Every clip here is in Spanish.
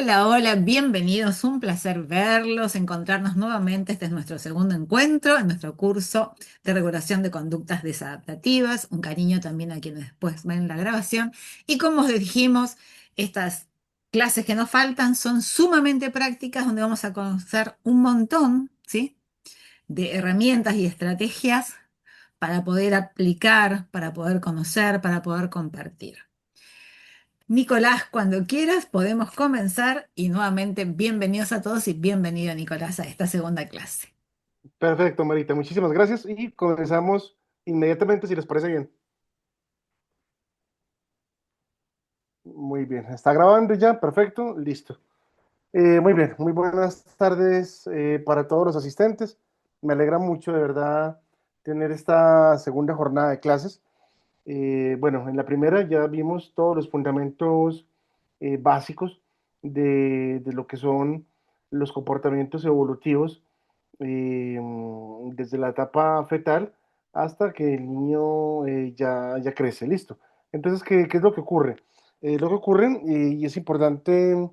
Hola, hola, bienvenidos. Un placer verlos, encontrarnos nuevamente. Este es nuestro segundo encuentro en nuestro curso de regulación de conductas desadaptativas. Un cariño también a quienes después ven la grabación. Y como os dijimos, estas clases que nos faltan son sumamente prácticas, donde vamos a conocer un montón, ¿sí?, de herramientas y estrategias para poder aplicar, para poder conocer, para poder compartir. Nicolás, cuando quieras podemos comenzar y nuevamente bienvenidos a todos y bienvenido Nicolás a esta segunda clase. Perfecto, Marita, muchísimas gracias y comenzamos inmediatamente si les parece bien. Muy bien, está grabando ya, perfecto, listo. Muy bien, muy buenas tardes para todos los asistentes. Me alegra mucho de verdad tener esta segunda jornada de clases. Bueno, en la primera ya vimos todos los fundamentos básicos de lo que son los comportamientos evolutivos desde la etapa fetal hasta que el niño ya crece, listo. Entonces, ¿qué es lo que ocurre? Lo que ocurre, y es importante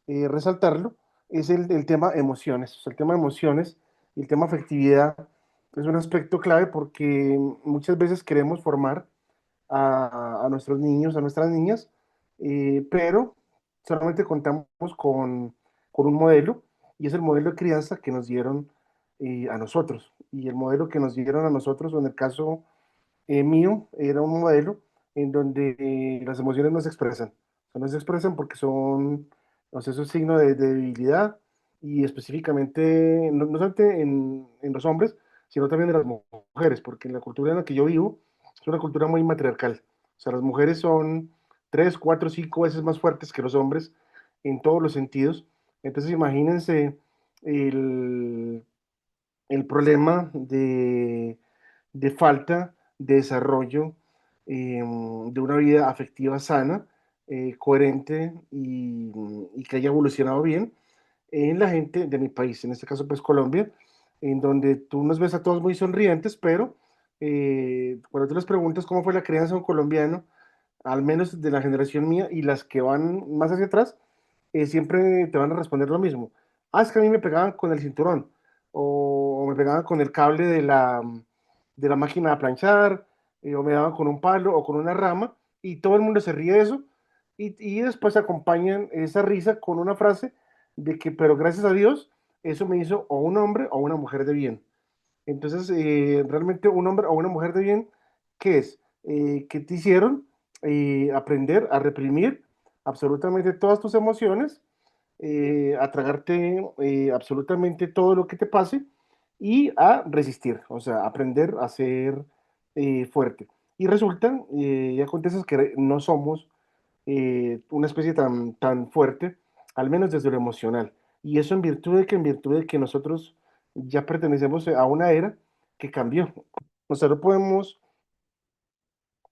resaltarlo, es el tema emociones. O sea, el tema emociones y el tema afectividad es un aspecto clave porque muchas veces queremos formar a nuestros niños, a nuestras niñas, pero solamente contamos con un modelo y es el modelo de crianza que nos dieron a nosotros. Y el modelo que nos dieron a nosotros, o en el caso mío, era un modelo en donde las emociones no se expresan. O sea, no se expresan porque son, o sea, es un signo de debilidad y específicamente, no solamente en los hombres, sino también en las mujeres, porque en la cultura en la que yo vivo es una cultura muy matriarcal. O sea, las mujeres son 3, 4, 5 veces más fuertes que los hombres en todos los sentidos. Entonces, imagínense el, el problema de falta de desarrollo de una vida afectiva sana, coherente y que haya evolucionado bien en la gente de mi país, en este caso pues Colombia, en donde tú nos ves a todos muy sonrientes, pero cuando tú les preguntas cómo fue la crianza de un colombiano, al menos de la generación mía y las que van más hacia atrás, siempre te van a responder lo mismo. Ah, es que a mí me pegaban con el cinturón o me pegaban con el cable de la máquina de planchar o me daban con un palo o con una rama y todo el mundo se ríe de eso y después acompañan esa risa con una frase de que, pero gracias a Dios, eso me hizo o un hombre o una mujer de bien. Entonces, realmente un hombre o una mujer de bien, ¿qué es? Que te hicieron aprender a reprimir absolutamente todas tus emociones, a tragarte absolutamente todo lo que te pase y a resistir, o sea, aprender a ser fuerte. Y resulta, y acontece que no somos una especie tan fuerte, al menos desde lo emocional. Y eso en virtud de que nosotros ya pertenecemos a una era que cambió. O sea, no podemos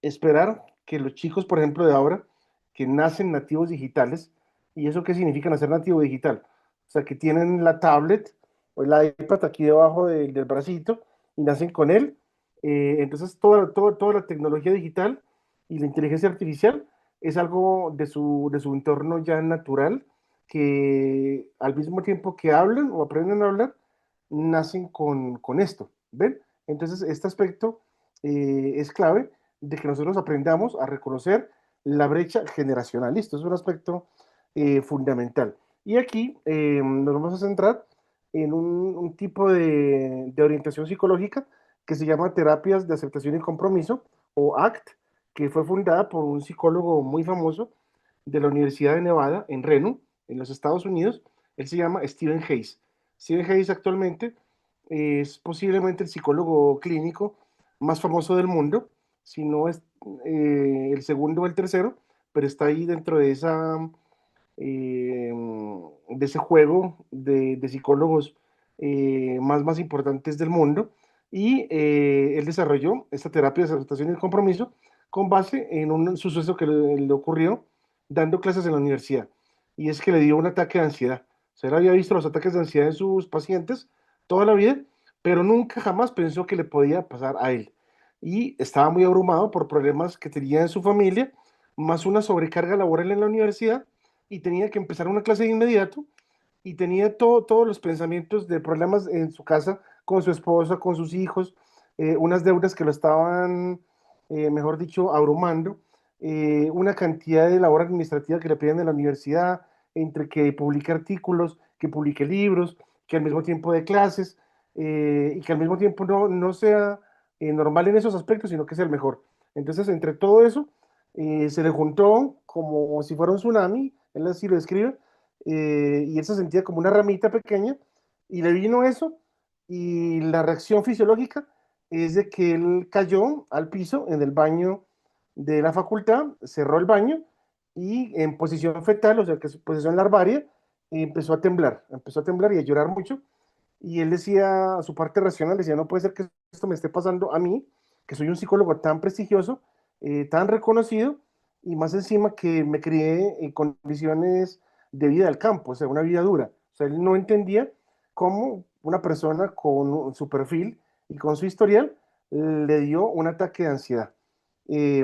esperar que los chicos, por ejemplo, de ahora, que nacen nativos digitales, ¿y eso qué significa nacer nativo digital? O sea, que tienen la tablet o el iPad aquí debajo del bracito y nacen con él. Entonces, toda la tecnología digital y la inteligencia artificial es algo de su entorno ya natural, que al mismo tiempo que hablan o aprenden a hablar, nacen con esto, ¿ven? Entonces, este aspecto es clave de que nosotros aprendamos a reconocer la brecha generacional. Esto es un aspecto fundamental. Y aquí nos vamos a centrar en un tipo de orientación psicológica que se llama terapias de aceptación y compromiso, o ACT, que fue fundada por un psicólogo muy famoso de la Universidad de Nevada en Reno, en los Estados Unidos. Él se llama Stephen Hayes. Stephen Hayes actualmente es posiblemente el psicólogo clínico más famoso del mundo, si no es el segundo o el tercero, pero está ahí dentro eh, de ese juego de psicólogos más importantes del mundo. Y él desarrolló esta terapia de aceptación y el compromiso con base en un suceso que le ocurrió dando clases en la universidad. Y es que le dio un ataque de ansiedad. O sea, él había visto los ataques de ansiedad en sus pacientes toda la vida, pero nunca jamás pensó que le podía pasar a él. Y estaba muy abrumado por problemas que tenía en su familia, más una sobrecarga laboral en la universidad, y tenía que empezar una clase de inmediato y tenía todos los pensamientos de problemas en su casa, con su esposa, con sus hijos, unas deudas que lo estaban, mejor dicho, abrumando, una cantidad de labor administrativa que le piden en la universidad, entre que publique artículos, que publique libros, que al mismo tiempo de clases, y que al mismo tiempo no sea normal en esos aspectos, sino que sea el mejor. Entonces, entre todo eso, se le juntó como si fuera un tsunami, él así lo describe, y él se sentía como una ramita pequeña, y le vino eso, y la reacción fisiológica es de que él cayó al piso en el baño de la facultad, cerró el baño, y en posición fetal, o sea, que es posición larvaria, empezó a temblar y a llorar mucho, y él decía, a su parte racional, decía, no puede ser que esto me esté pasando a mí, que soy un psicólogo tan prestigioso, tan reconocido, y más encima que me crié en condiciones de vida del campo, o sea, una vida dura. O sea, él no entendía cómo una persona con su perfil y con su historial le dio un ataque de ansiedad. Eh,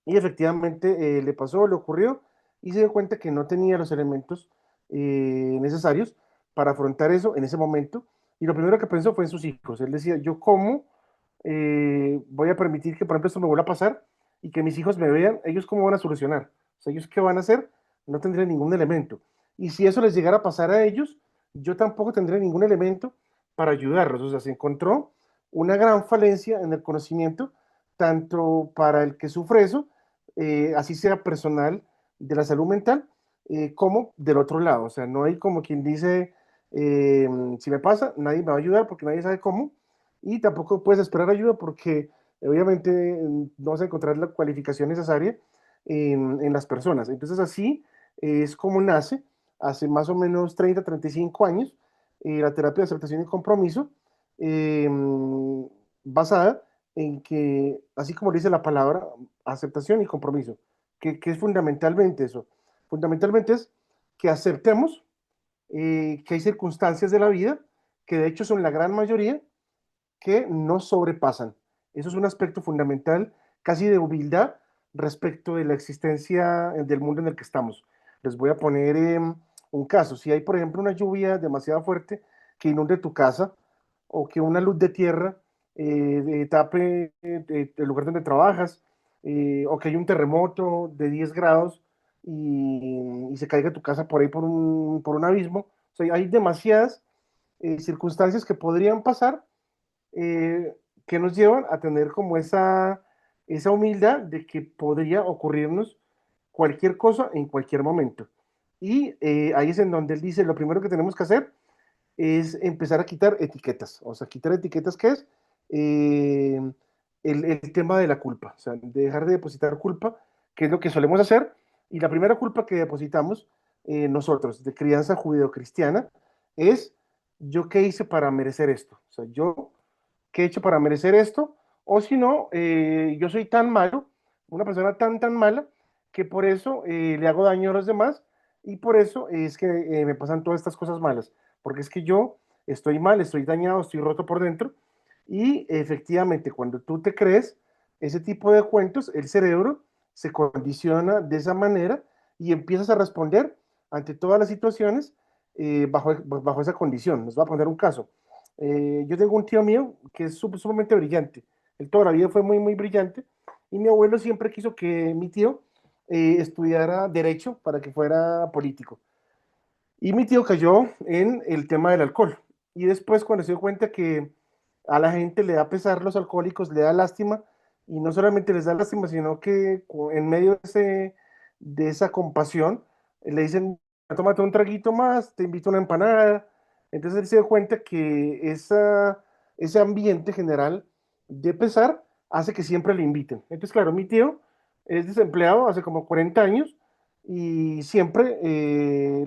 y efectivamente le pasó, le ocurrió, y se dio cuenta que no tenía los elementos necesarios para afrontar eso en ese momento. Y lo primero que pensó fue en sus hijos. Él decía, ¿yo cómo voy a permitir que, por ejemplo, esto me vuelva a pasar y que mis hijos me vean? ¿Ellos cómo van a solucionar? O sea, ¿ellos qué van a hacer? No tendrían ningún elemento. Y si eso les llegara a pasar a ellos, yo tampoco tendría ningún elemento para ayudarlos. O sea, se encontró una gran falencia en el conocimiento, tanto para el que sufre eso, así sea personal, de la salud mental, como del otro lado. O sea, no hay como quien dice, eh, si me pasa, nadie me va a ayudar porque nadie sabe cómo, y tampoco puedes esperar ayuda porque obviamente no vas a encontrar la cualificación necesaria en las personas. Entonces así es como nace hace más o menos 30, 35 años la terapia de aceptación y compromiso, eh, basada en que, así como dice la palabra, aceptación y compromiso, que es fundamentalmente eso. Fundamentalmente es que aceptemos que hay circunstancias de la vida, que de hecho son la gran mayoría, que no sobrepasan. Eso es un aspecto fundamental, casi de humildad respecto de la existencia del mundo en el que estamos. Les voy a poner un caso. Si hay, por ejemplo, una lluvia demasiado fuerte que inunde tu casa o que una luz de tierra tape el lugar donde trabajas, o que hay un terremoto de 10 grados y se caiga tu casa por ahí por un abismo. O sea, hay demasiadas circunstancias que podrían pasar, eh, que nos llevan a tener como esa humildad de que podría ocurrirnos cualquier cosa en cualquier momento. Y ahí es en donde él dice, lo primero que tenemos que hacer es empezar a quitar etiquetas. O sea, quitar etiquetas, ¿qué es? Eh, el tema de la culpa. O sea, dejar de depositar culpa, que es lo que solemos hacer. Y la primera culpa que depositamos nosotros, de crianza judeocristiana, es yo qué hice para merecer esto. O sea, yo qué he hecho para merecer esto, o si no, yo soy tan malo, una persona tan mala, que por eso le hago daño a los demás y por eso es que me pasan todas estas cosas malas, porque es que yo estoy mal, estoy dañado, estoy roto por dentro, y efectivamente cuando tú te crees ese tipo de cuentos, el cerebro se condiciona de esa manera y empiezas a responder ante todas las situaciones bajo esa condición. Les voy a poner un caso. Yo tengo un tío mío que es sumamente brillante. Él toda la vida fue muy brillante, y mi abuelo siempre quiso que mi tío estudiara derecho para que fuera político. Y mi tío cayó en el tema del alcohol. Y después, cuando se dio cuenta que a la gente le da pesar los alcohólicos, le da lástima, y no solamente les da lástima, sino que en medio de esa compasión, le dicen, tómate un traguito más, te invito a una empanada. Entonces él se dio cuenta que ese ambiente general de pesar hace que siempre le inviten. Entonces, claro, mi tío es desempleado hace como 40 años y siempre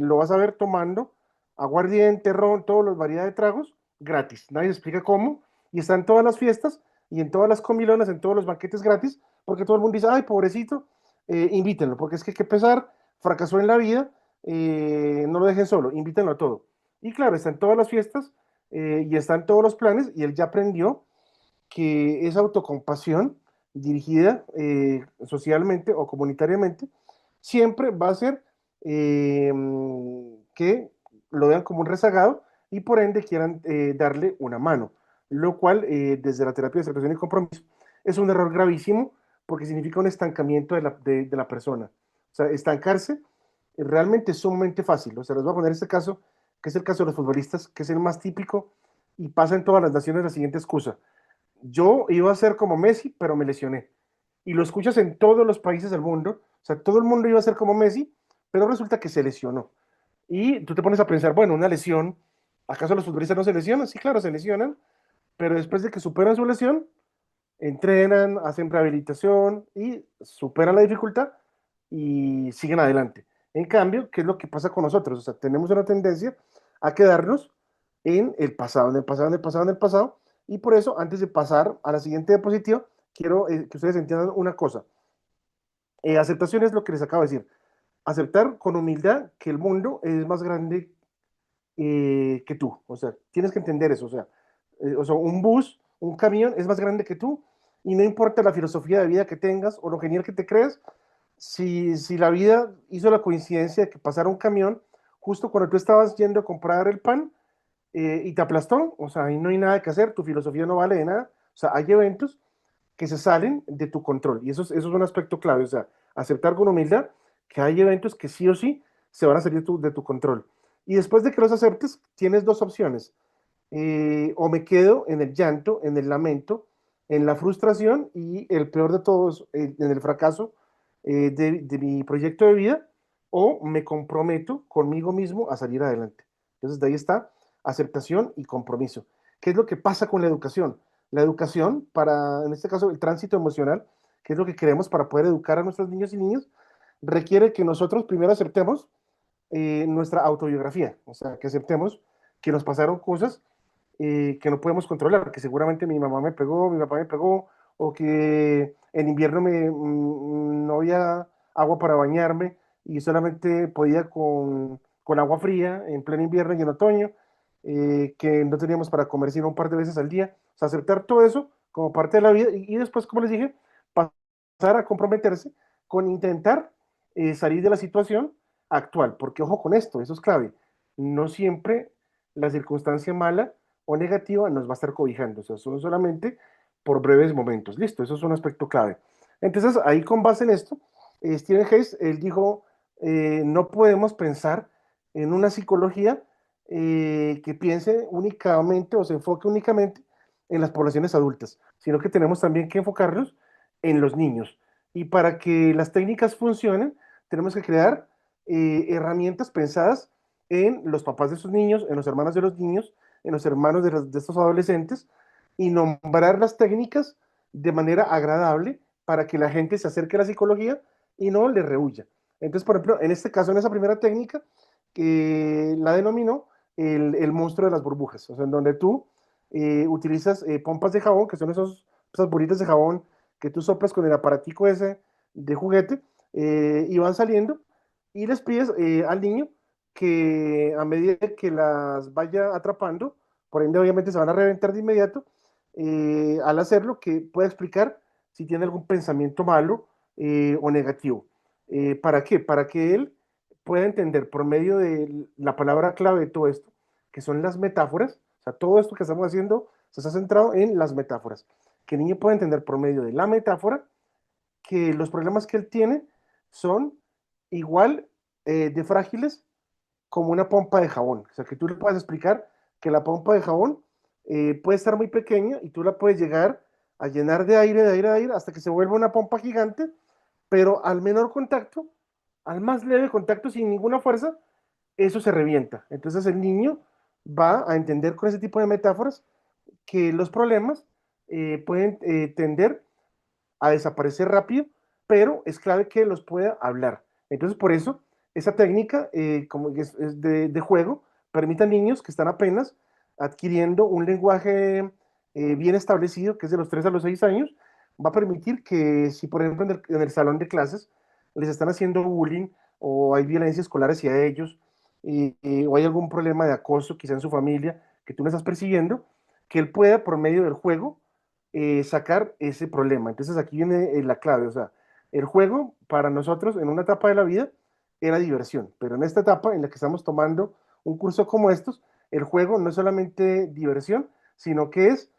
lo vas a ver tomando aguardiente, ron, todas las variedades de tragos gratis. Nadie explica cómo, y está en todas las fiestas y en todas las comilonas, en todos los banquetes gratis, porque todo el mundo dice, ay, pobrecito, invítenlo, porque es que qué pesar, fracasó en la vida, no lo dejen solo, invítenlo a todo. Y claro, está en todas las fiestas y está en todos los planes, y él ya aprendió que esa autocompasión dirigida socialmente o comunitariamente siempre va a ser que lo vean como un rezagado y por ende quieran darle una mano, lo cual desde la terapia de aceptación y compromiso es un error gravísimo porque significa un estancamiento de la persona. O sea, estancarse realmente es sumamente fácil. O sea, les voy a poner este caso, que es el caso de los futbolistas, que es el más típico y pasa en todas las naciones la siguiente excusa. Yo iba a ser como Messi, pero me lesioné. Y lo escuchas en todos los países del mundo. O sea, todo el mundo iba a ser como Messi, pero resulta que se lesionó. Y tú te pones a pensar, bueno, una lesión, ¿acaso los futbolistas no se lesionan? Sí, claro, se lesionan, pero después de que superan su lesión, entrenan, hacen rehabilitación y superan la dificultad y siguen adelante. En cambio, ¿qué es lo que pasa con nosotros? O sea, tenemos una tendencia a quedarnos en el pasado, en el pasado, en el pasado, en el pasado, y por eso, antes de pasar a la siguiente diapositiva, quiero que ustedes entiendan una cosa. Aceptación es lo que les acabo de decir. Aceptar con humildad que el mundo es más grande que tú. O sea, tienes que entender eso. O sea, un bus, un camión es más grande que tú y no importa la filosofía de vida que tengas o lo genial que te creas, si la vida hizo la coincidencia de que pasara un camión justo cuando tú estabas yendo a comprar el pan y te aplastó, o sea, ahí no hay nada que hacer, tu filosofía no vale de nada. O sea, hay eventos que se salen de tu control y eso es un aspecto clave. O sea, aceptar con humildad que hay eventos que sí o sí se van a salir de tu control. Y después de que los aceptes, tienes dos opciones. O me quedo en el llanto, en el lamento, en la frustración y el peor de todos, en el fracaso de mi proyecto de vida, o me comprometo conmigo mismo a salir adelante. Entonces, de ahí está aceptación y compromiso. ¿Qué es lo que pasa con la educación? La educación, para, en este caso, el tránsito emocional, que es lo que queremos para poder educar a nuestros niños y niñas, requiere que nosotros primero aceptemos nuestra autobiografía, o sea, que aceptemos que nos pasaron cosas que no podemos controlar, que seguramente mi mamá me pegó, mi papá me pegó, o que en invierno no había agua para bañarme y solamente podía con agua fría en pleno invierno y en otoño, que no teníamos para comer sino un par de veces al día. O sea, aceptar todo eso como parte de la vida y después, como les dije, pasar a comprometerse con intentar salir de la situación actual, porque ojo con esto, eso es clave. No siempre la circunstancia mala o negativa nos va a estar cobijando, o sea, son solamente por breves momentos. Listo, eso es un aspecto clave. Entonces, ahí con base en esto, Stephen Hayes, él dijo, no podemos pensar en una psicología que piense únicamente o se enfoque únicamente en las poblaciones adultas, sino que tenemos también que enfocarnos en los niños. Y para que las técnicas funcionen, tenemos que crear herramientas pensadas en los papás de esos niños, en los hermanos de los niños, en los hermanos de estos adolescentes, y nombrar las técnicas de manera agradable para que la gente se acerque a la psicología y no le rehuya. Entonces, por ejemplo, en este caso, en esa primera técnica, que la denominó el monstruo de las burbujas, o sea, en donde tú utilizas pompas de jabón, que son esas bolitas de jabón que tú soplas con el aparatico ese de juguete, y van saliendo, y les pides al niño que a medida que las vaya atrapando, por ende obviamente se van a reventar de inmediato, al hacerlo, que pueda explicar si tiene algún pensamiento malo o negativo. ¿Para qué? Para que él pueda entender por medio de la palabra clave de todo esto, que son las metáforas, o sea, todo esto que estamos haciendo se está centrado en las metáforas, que el niño pueda entender por medio de la metáfora que los problemas que él tiene son igual de frágiles como una pompa de jabón. O sea, que tú le puedas explicar que la pompa de jabón puede estar muy pequeña y tú la puedes llegar a llenar de aire, de aire, de aire, hasta que se vuelva una pompa gigante, pero al menor contacto, al más leve contacto, sin ninguna fuerza, eso se revienta. Entonces el niño va a entender con ese tipo de metáforas que los problemas pueden tender a desaparecer rápido, pero es clave que los pueda hablar. Entonces, por eso, esa técnica, como es de juego, permite a niños que están apenas adquiriendo un lenguaje bien establecido, que es de los 3 a los 6 años, va a permitir que si, por ejemplo, en el salón de clases les están haciendo bullying o hay violencia escolar hacia ellos, o hay algún problema de acoso, quizá en su familia, que tú no estás persiguiendo, que él pueda, por medio del juego, sacar ese problema. Entonces aquí viene la clave, o sea, El juego para nosotros en una etapa de la vida era diversión, pero en esta etapa en la que estamos tomando un curso como estos, el juego no es solamente diversión, sino que es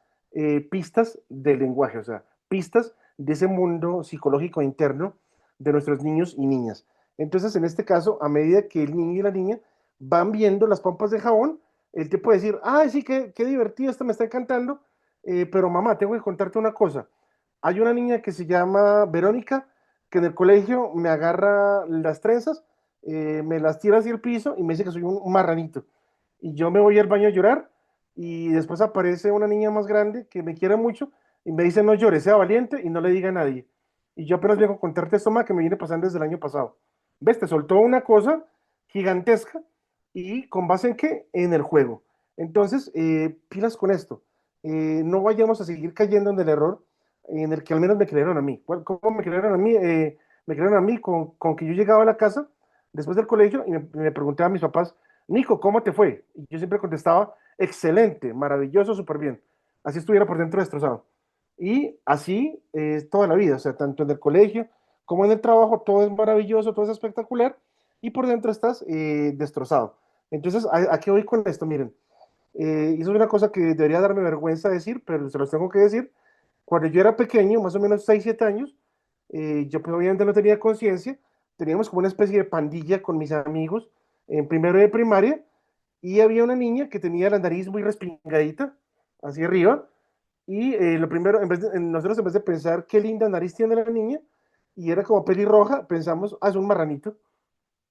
pistas del lenguaje, o sea, pistas de ese mundo psicológico interno de nuestros niños y niñas. Entonces, en este caso, a medida que el niño y la niña van viendo las pompas de jabón, él te puede decir, ay, sí, qué divertido, esto me está encantando, pero mamá, tengo que contarte una cosa. Hay una niña que se llama Verónica, que en el colegio me agarra las trenzas, me las tira hacia el piso y me dice que soy un marranito. Y yo me voy al baño a llorar y después aparece una niña más grande que me quiere mucho y me dice no llores, sea valiente y no le diga a nadie. Y yo apenas vengo a contarte esto más que me viene pasando desde el año pasado. ¿Ves? Te soltó una cosa gigantesca y con base en qué? En el juego. Entonces, pilas con esto. No vayamos a seguir cayendo en el error en el que al menos me creyeron a mí. ¿Cómo me creyeron a mí? Me creyeron a mí con que yo llegaba a la casa después del colegio y me preguntaba a mis papás, Nico, ¿cómo te fue? Y yo siempre contestaba, excelente, maravilloso, súper bien. Así estuviera por dentro destrozado. Y así es toda la vida, o sea, tanto en el colegio como en el trabajo, todo es maravilloso, todo es espectacular y por dentro estás destrozado. Entonces, ¿a qué voy con esto? Miren, y eso es una cosa que debería darme vergüenza decir, pero se los tengo que decir. Cuando yo era pequeño, más o menos 6 7 años, yo pues obviamente no tenía conciencia, teníamos como una especie de pandilla con mis amigos en primero de primaria y había una niña que tenía la nariz muy respingadita, hacia arriba, y lo primero, nosotros en vez de pensar qué linda nariz tiene la niña, y era como pelirroja, pensamos, ah, es un marranito,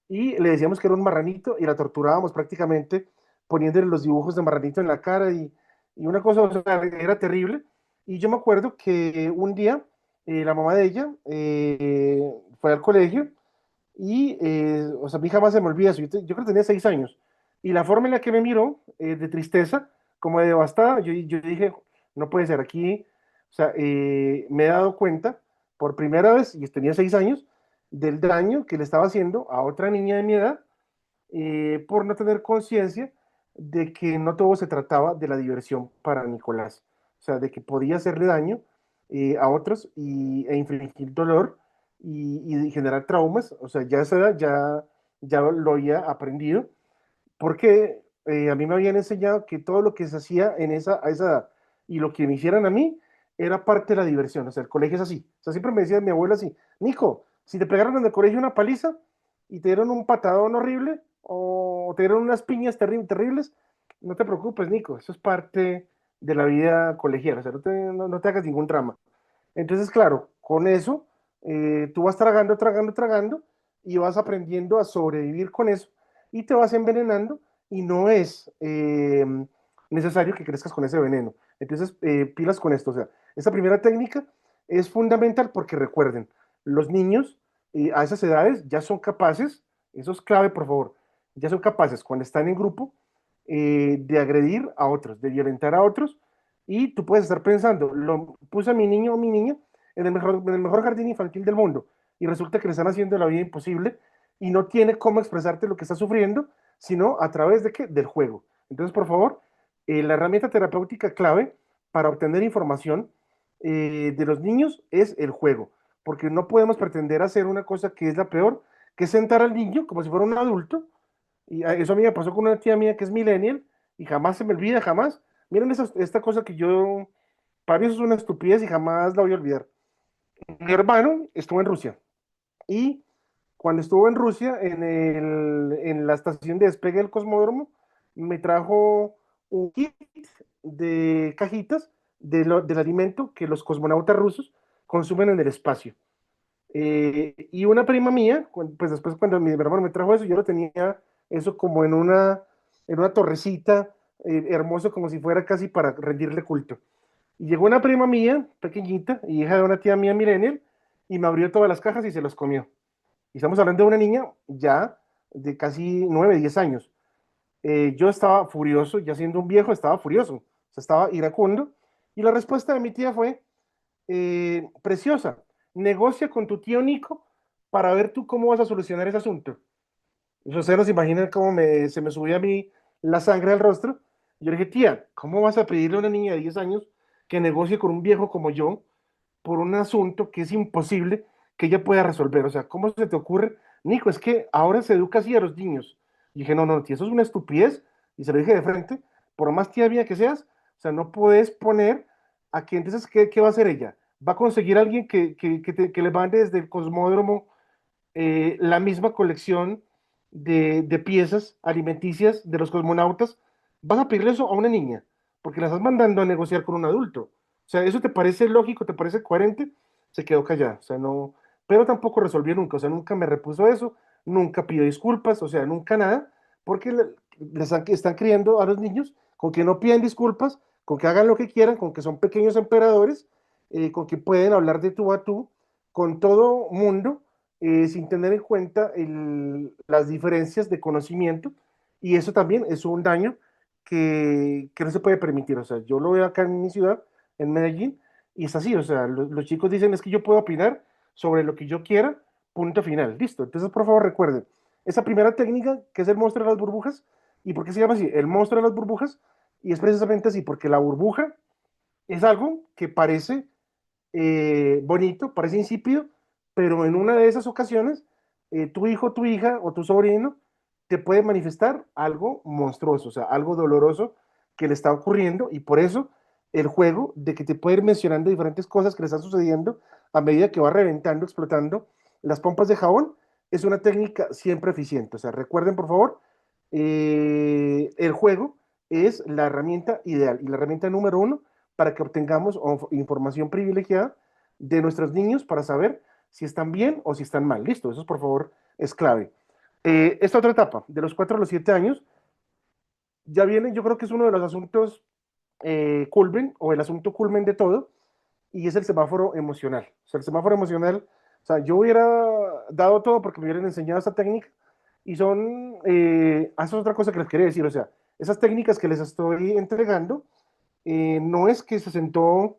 y le decíamos que era un marranito y la torturábamos prácticamente poniéndole los dibujos de marranito en la cara y una cosa, o sea, era terrible. Y yo me acuerdo que un día la mamá de ella fue al colegio y, o sea, a mí jamás se me olvida eso. Yo creo que tenía 6 años. Y la forma en la que me miró, de tristeza, como de devastada, yo dije, no puede ser aquí. O sea, me he dado cuenta por primera vez, y tenía 6 años, del daño que le estaba haciendo a otra niña de mi edad por no tener conciencia de que no todo se trataba de la diversión para Nicolás. O sea, de que podía hacerle daño a otros e infligir dolor y generar traumas. O sea, ya a esa edad ya lo había aprendido porque a mí me habían enseñado que todo lo que se hacía a esa edad y lo que me hicieran a mí era parte de la diversión. O sea, el colegio es así. O sea, siempre me decía mi abuela así, Nico, si te pegaron en el colegio una paliza y te dieron un patadón horrible o te dieron unas piñas terribles, no te preocupes, Nico, eso es parte de la vida colegial. O sea, no te hagas ningún drama. Entonces, claro, con eso tú vas tragando, tragando, tragando y vas aprendiendo a sobrevivir con eso y te vas envenenando y no es necesario que crezcas con ese veneno. Entonces, pilas con esto. O sea, esta primera técnica es fundamental porque recuerden, los niños a esas edades ya son capaces, eso es clave, por favor, ya son capaces cuando están en grupo de agredir a otros, de violentar a otros y tú puedes estar pensando, lo puse a mi niño o mi niña en el mejor jardín infantil del mundo y resulta que le están haciendo la vida imposible y no tiene cómo expresarte lo que está sufriendo, sino a través de qué? Del juego. Entonces, por favor, la herramienta terapéutica clave para obtener información de los niños es el juego, porque no podemos pretender hacer una cosa que es la peor, que es sentar al niño como si fuera un adulto, y eso a mí me pasó con una tía mía que es millennial, y jamás se me olvida, jamás. Miren esta cosa que yo, para mí eso es una estupidez y jamás la voy a olvidar. Mi hermano estuvo en Rusia, y cuando estuvo en Rusia, en la estación de despegue del cosmódromo, me trajo un kit de cajitas del alimento que los cosmonautas rusos consumen en el espacio. Y una prima mía, pues después cuando mi hermano me trajo eso, yo lo tenía eso como en una torrecita, hermoso, como si fuera casi para rendirle culto. Y llegó una prima mía, pequeñita, hija de una tía mía millennial, y me abrió todas las cajas y se los comió. Y estamos hablando de una niña ya de casi 9 10 años. Yo estaba furioso, ya siendo un viejo, estaba furioso, o sea, estaba iracundo. Y la respuesta de mi tía fue, preciosa, negocia con tu tío Nico para ver tú cómo vas a solucionar ese asunto. Ustedes no se imaginan cómo se me subía a mí la sangre al rostro. Yo le dije, tía, ¿cómo vas a pedirle a una niña de 10 años que negocie con un viejo como yo por un asunto que es imposible, que ella pueda resolver. O sea, ¿cómo se te ocurre? Nico, es que ahora se educa así a los niños. Y dije, no, no, tía, eso es una estupidez. Y se lo dije de frente, por más tía mía que seas, o sea, no puedes poner a que entonces, ¿qué va a hacer ella? ¿Va a conseguir a alguien que le mande desde el cosmódromo la misma colección de piezas alimenticias de los cosmonautas? ¿Vas a pedirle eso a una niña? Porque la estás mandando a negociar con un adulto. O sea, ¿eso te parece lógico, te parece coherente? Se quedó callada, o sea, no, pero tampoco resolvió nunca, o sea, nunca me repuso eso, nunca pidió disculpas, o sea, nunca nada, porque están criando a los niños con que no piden disculpas, con que hagan lo que quieran, con que son pequeños emperadores, con que pueden hablar de tú a tú con todo mundo, sin tener en cuenta las diferencias de conocimiento, y eso también es un daño que no se puede permitir. O sea, yo lo veo acá en mi ciudad, en Medellín, y es así. O sea, los chicos dicen, es que yo puedo opinar sobre lo que yo quiera, punto final, listo. Entonces, por favor, recuerden, esa primera técnica, que es el monstruo de las burbujas. ¿Y por qué se llama así? El monstruo de las burbujas, y es precisamente así, porque la burbuja es algo que parece bonito, parece insípido, pero en una de esas ocasiones, tu hijo, tu hija o tu sobrino te puede manifestar algo monstruoso, o sea, algo doloroso que le está ocurriendo, y por eso el juego de que te puede ir mencionando diferentes cosas que le están sucediendo a medida que va reventando, explotando las pompas de jabón, es una técnica siempre eficiente. O sea, recuerden, por favor, el juego es la herramienta ideal y la herramienta número uno para que obtengamos información privilegiada de nuestros niños para saber si están bien o si están mal. Listo, eso por favor es clave. Esta otra etapa, de los 4 a los 7 años, ya viene, yo creo que es uno de los asuntos culmen o el asunto culmen de todo, y es el semáforo emocional. O sea, el semáforo emocional, o sea, yo hubiera dado todo porque me hubieran enseñado esta técnica, y eso es otra cosa que les quería decir. O sea, esas técnicas que les estoy entregando, no es que se sentó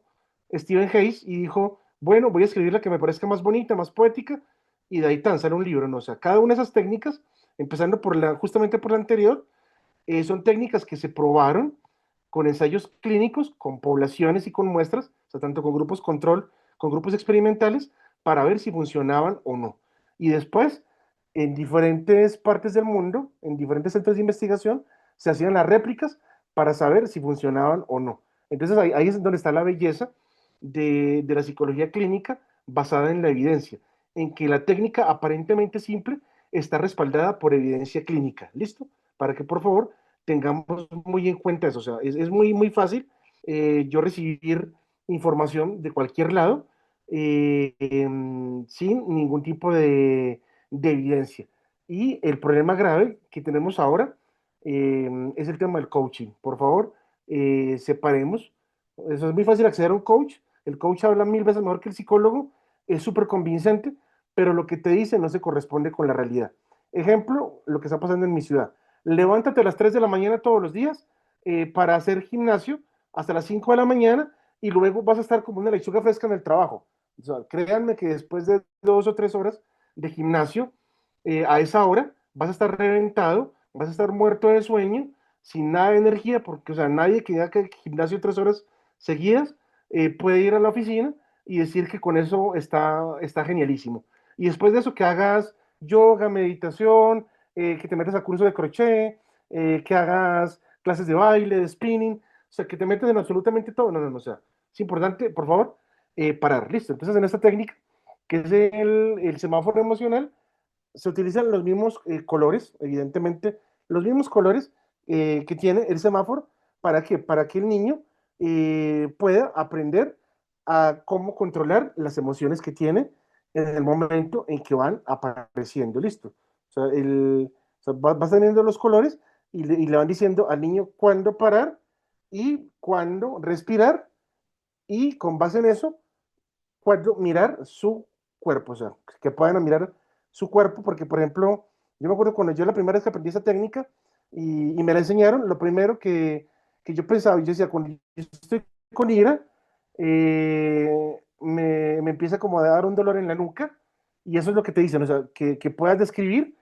Stephen Hayes y dijo, bueno, voy a escribir la que me parezca más bonita, más poética, y de ahí tan sale un libro. No, o sea, cada una de esas técnicas, empezando justamente por la anterior, son técnicas que se probaron con ensayos clínicos, con poblaciones y con muestras, o sea, tanto con grupos control, con grupos experimentales, para ver si funcionaban o no. Y después, en diferentes partes del mundo, en diferentes centros de investigación, se hacían las réplicas para saber si funcionaban o no. Entonces ahí es donde está la belleza de la psicología clínica basada en la evidencia, en que la técnica aparentemente simple está respaldada por evidencia clínica. ¿Listo? Para que por favor tengamos muy en cuenta eso. O sea, es muy, muy fácil yo recibir información de cualquier lado sin ningún tipo de evidencia. Y el problema grave que tenemos ahora es el tema del coaching. Por favor, separemos. Eso es muy fácil acceder a un coach. El coach habla mil veces mejor que el psicólogo, es súper convincente, pero lo que te dice no se corresponde con la realidad. Ejemplo, lo que está pasando en mi ciudad. Levántate a las 3 de la mañana todos los días para hacer gimnasio hasta las 5 de la mañana, y luego vas a estar como una lechuga fresca en el trabajo. O sea, créanme que después de 2 o 3 horas de gimnasio, a esa hora vas a estar reventado, vas a estar muerto de sueño, sin nada de energía, porque, o sea, nadie que haga que el gimnasio 3 horas seguidas puede ir a la oficina y decir que con eso está genialísimo. Y después de eso, que hagas yoga, meditación, que te metas a curso de crochet, que hagas clases de baile, de spinning, o sea, que te metes en absolutamente todo. No, no, no, o sea, es importante, por favor, parar. Listo. Entonces, en esta técnica, que es el semáforo emocional, se utilizan los mismos colores, evidentemente, los mismos colores que tiene el semáforo. ¿Para qué? Para que el niño pueda aprender a cómo controlar las emociones que tiene en el momento en que van apareciendo. Listo. O sea, vas teniendo los colores y le van diciendo al niño cuándo parar y cuándo respirar, y con base en eso cuando mirar su cuerpo, o sea, que puedan mirar su cuerpo, porque por ejemplo, yo me acuerdo cuando yo la primera vez que aprendí esa técnica y me la enseñaron, lo primero que yo pensaba, yo decía, cuando yo estoy con ira, me empieza como a dar un dolor en la nuca, y eso es lo que te dicen, o sea, que puedas describir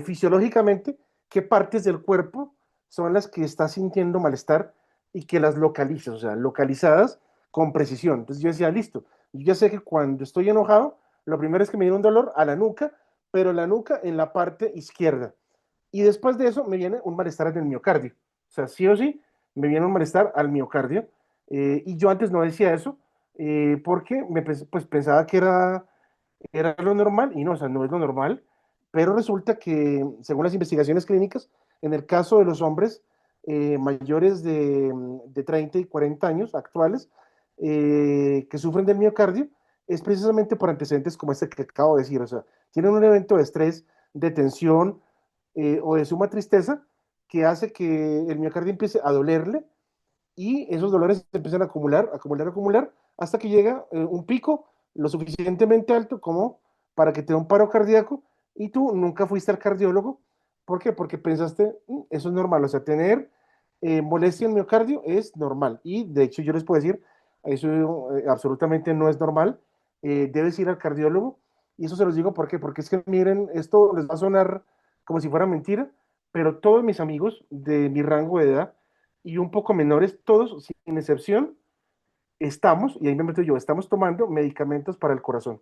fisiológicamente qué partes del cuerpo son las que estás sintiendo malestar, y que las localices, o sea, localizadas con precisión. Entonces yo decía, listo, yo ya sé que cuando estoy enojado Lo primero es que me viene un dolor a la nuca, pero la nuca en la parte izquierda. Y después de eso me viene un malestar en el miocardio. O sea, sí o sí, me viene un malestar al miocardio. Y yo antes no decía eso, porque pues, pensaba que era lo normal, y no, o sea, no es lo normal, pero resulta que, según las investigaciones clínicas, en el caso de los hombres mayores de 30 y 40 años actuales, que sufren del miocardio, es precisamente por antecedentes como este que acabo de decir, o sea, tienen un evento de estrés, de tensión o de suma tristeza que hace que el miocardio empiece a dolerle y esos dolores se empiezan a acumular, acumular, acumular, hasta que llega un pico lo suficientemente alto como para que te dé un paro cardíaco y tú nunca fuiste al cardiólogo. ¿Por qué? Porque pensaste, eso es normal, o sea, tener molestia en miocardio es normal. Y de hecho yo les puedo decir, eso absolutamente no es normal, debes ir al cardiólogo. Y eso se los digo, ¿por qué? Porque es que miren, esto les va a sonar como si fuera mentira, pero todos mis amigos de mi rango de edad, y un poco menores, todos, sin excepción, estamos, y ahí me meto yo, estamos tomando medicamentos para el corazón.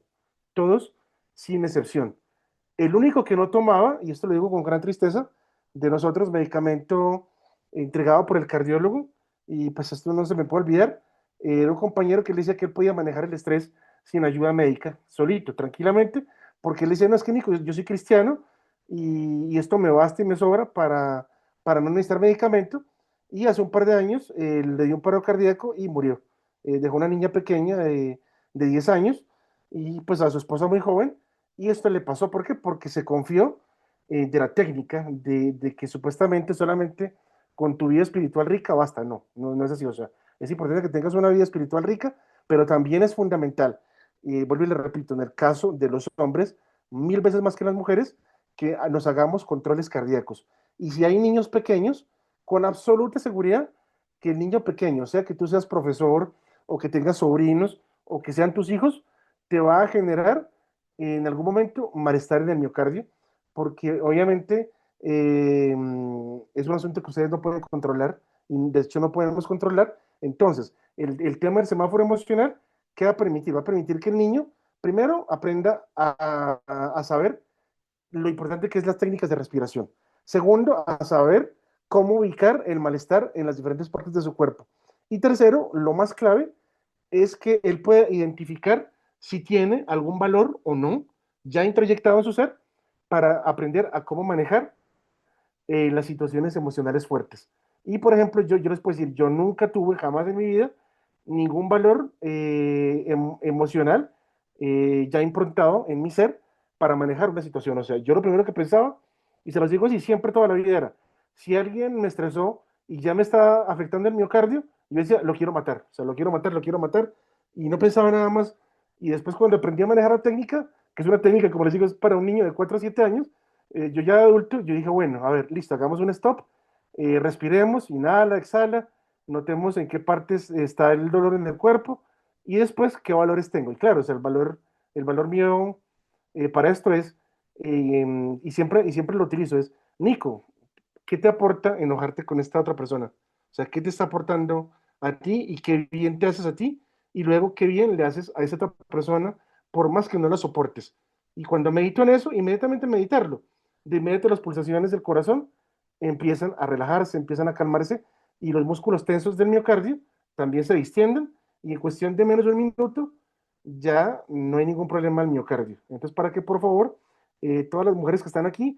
Todos, sin excepción. El único que no tomaba, y esto lo digo con gran tristeza, de nosotros, medicamento entregado por el cardiólogo, y pues esto no se me puede olvidar, era un compañero que le decía que él podía manejar el estrés sin ayuda médica, solito, tranquilamente, porque él decía, no, es que Nico, yo soy cristiano y esto me basta y me sobra para no necesitar medicamento, y hace un par de años le dio un paro cardíaco y murió. Dejó una niña pequeña de 10 años y pues a su esposa muy joven, y esto le pasó, ¿por qué? Porque se confió de la técnica, de que supuestamente solamente con tu vida espiritual rica basta. No, no, no es así. O sea, es importante que tengas una vida espiritual rica, pero también es fundamental, y vuelvo y le repito, en el caso de los hombres, mil veces más que las mujeres, que nos hagamos controles cardíacos. Y si hay niños pequeños, con absoluta seguridad que el niño pequeño, o sea que tú seas profesor o que tengas sobrinos o que sean tus hijos, te va a generar en algún momento malestar en el miocardio, porque obviamente es un asunto que ustedes no pueden controlar, y de hecho no podemos controlar. Entonces, el tema del semáforo emocional, ¿qué va a permitir? Va a permitir que el niño, primero, aprenda a saber lo importante que es las técnicas de respiración. Segundo, a saber cómo ubicar el malestar en las diferentes partes de su cuerpo. Y tercero, lo más clave, es que él puede identificar si tiene algún valor o no ya introyectado en su ser para aprender a cómo manejar las situaciones emocionales fuertes. Y por ejemplo, yo les puedo decir, yo nunca tuve jamás en mi vida ningún valor emocional ya improntado en mi ser para manejar una situación. O sea, yo lo primero que pensaba, y se los digo así siempre toda la vida era, si alguien me estresó y ya me está afectando el miocardio, yo decía, lo quiero matar, o sea, lo quiero matar, y no pensaba nada más. Y después cuando aprendí a manejar la técnica, que es una técnica, como les digo, es para un niño de 4 a 7 años, yo ya de adulto, yo dije, bueno, a ver, listo, hagamos un stop, respiremos, inhala, exhala, notemos en qué partes está el dolor en el cuerpo y después qué valores tengo. Y claro, o sea, el valor mío para esto es, y siempre lo utilizo, es, Nico, ¿qué te aporta enojarte con esta otra persona? O sea, ¿qué te está aportando a ti y qué bien te haces a ti? Y luego, ¿qué bien le haces a esa otra persona por más que no la soportes? Y cuando medito en eso, inmediatamente meditarlo. De inmediato las pulsaciones del corazón empiezan a relajarse, empiezan a calmarse y los músculos tensos del miocardio también se distienden y en cuestión de menos de un minuto ya no hay ningún problema al miocardio. Entonces, para que por favor todas las mujeres que están aquí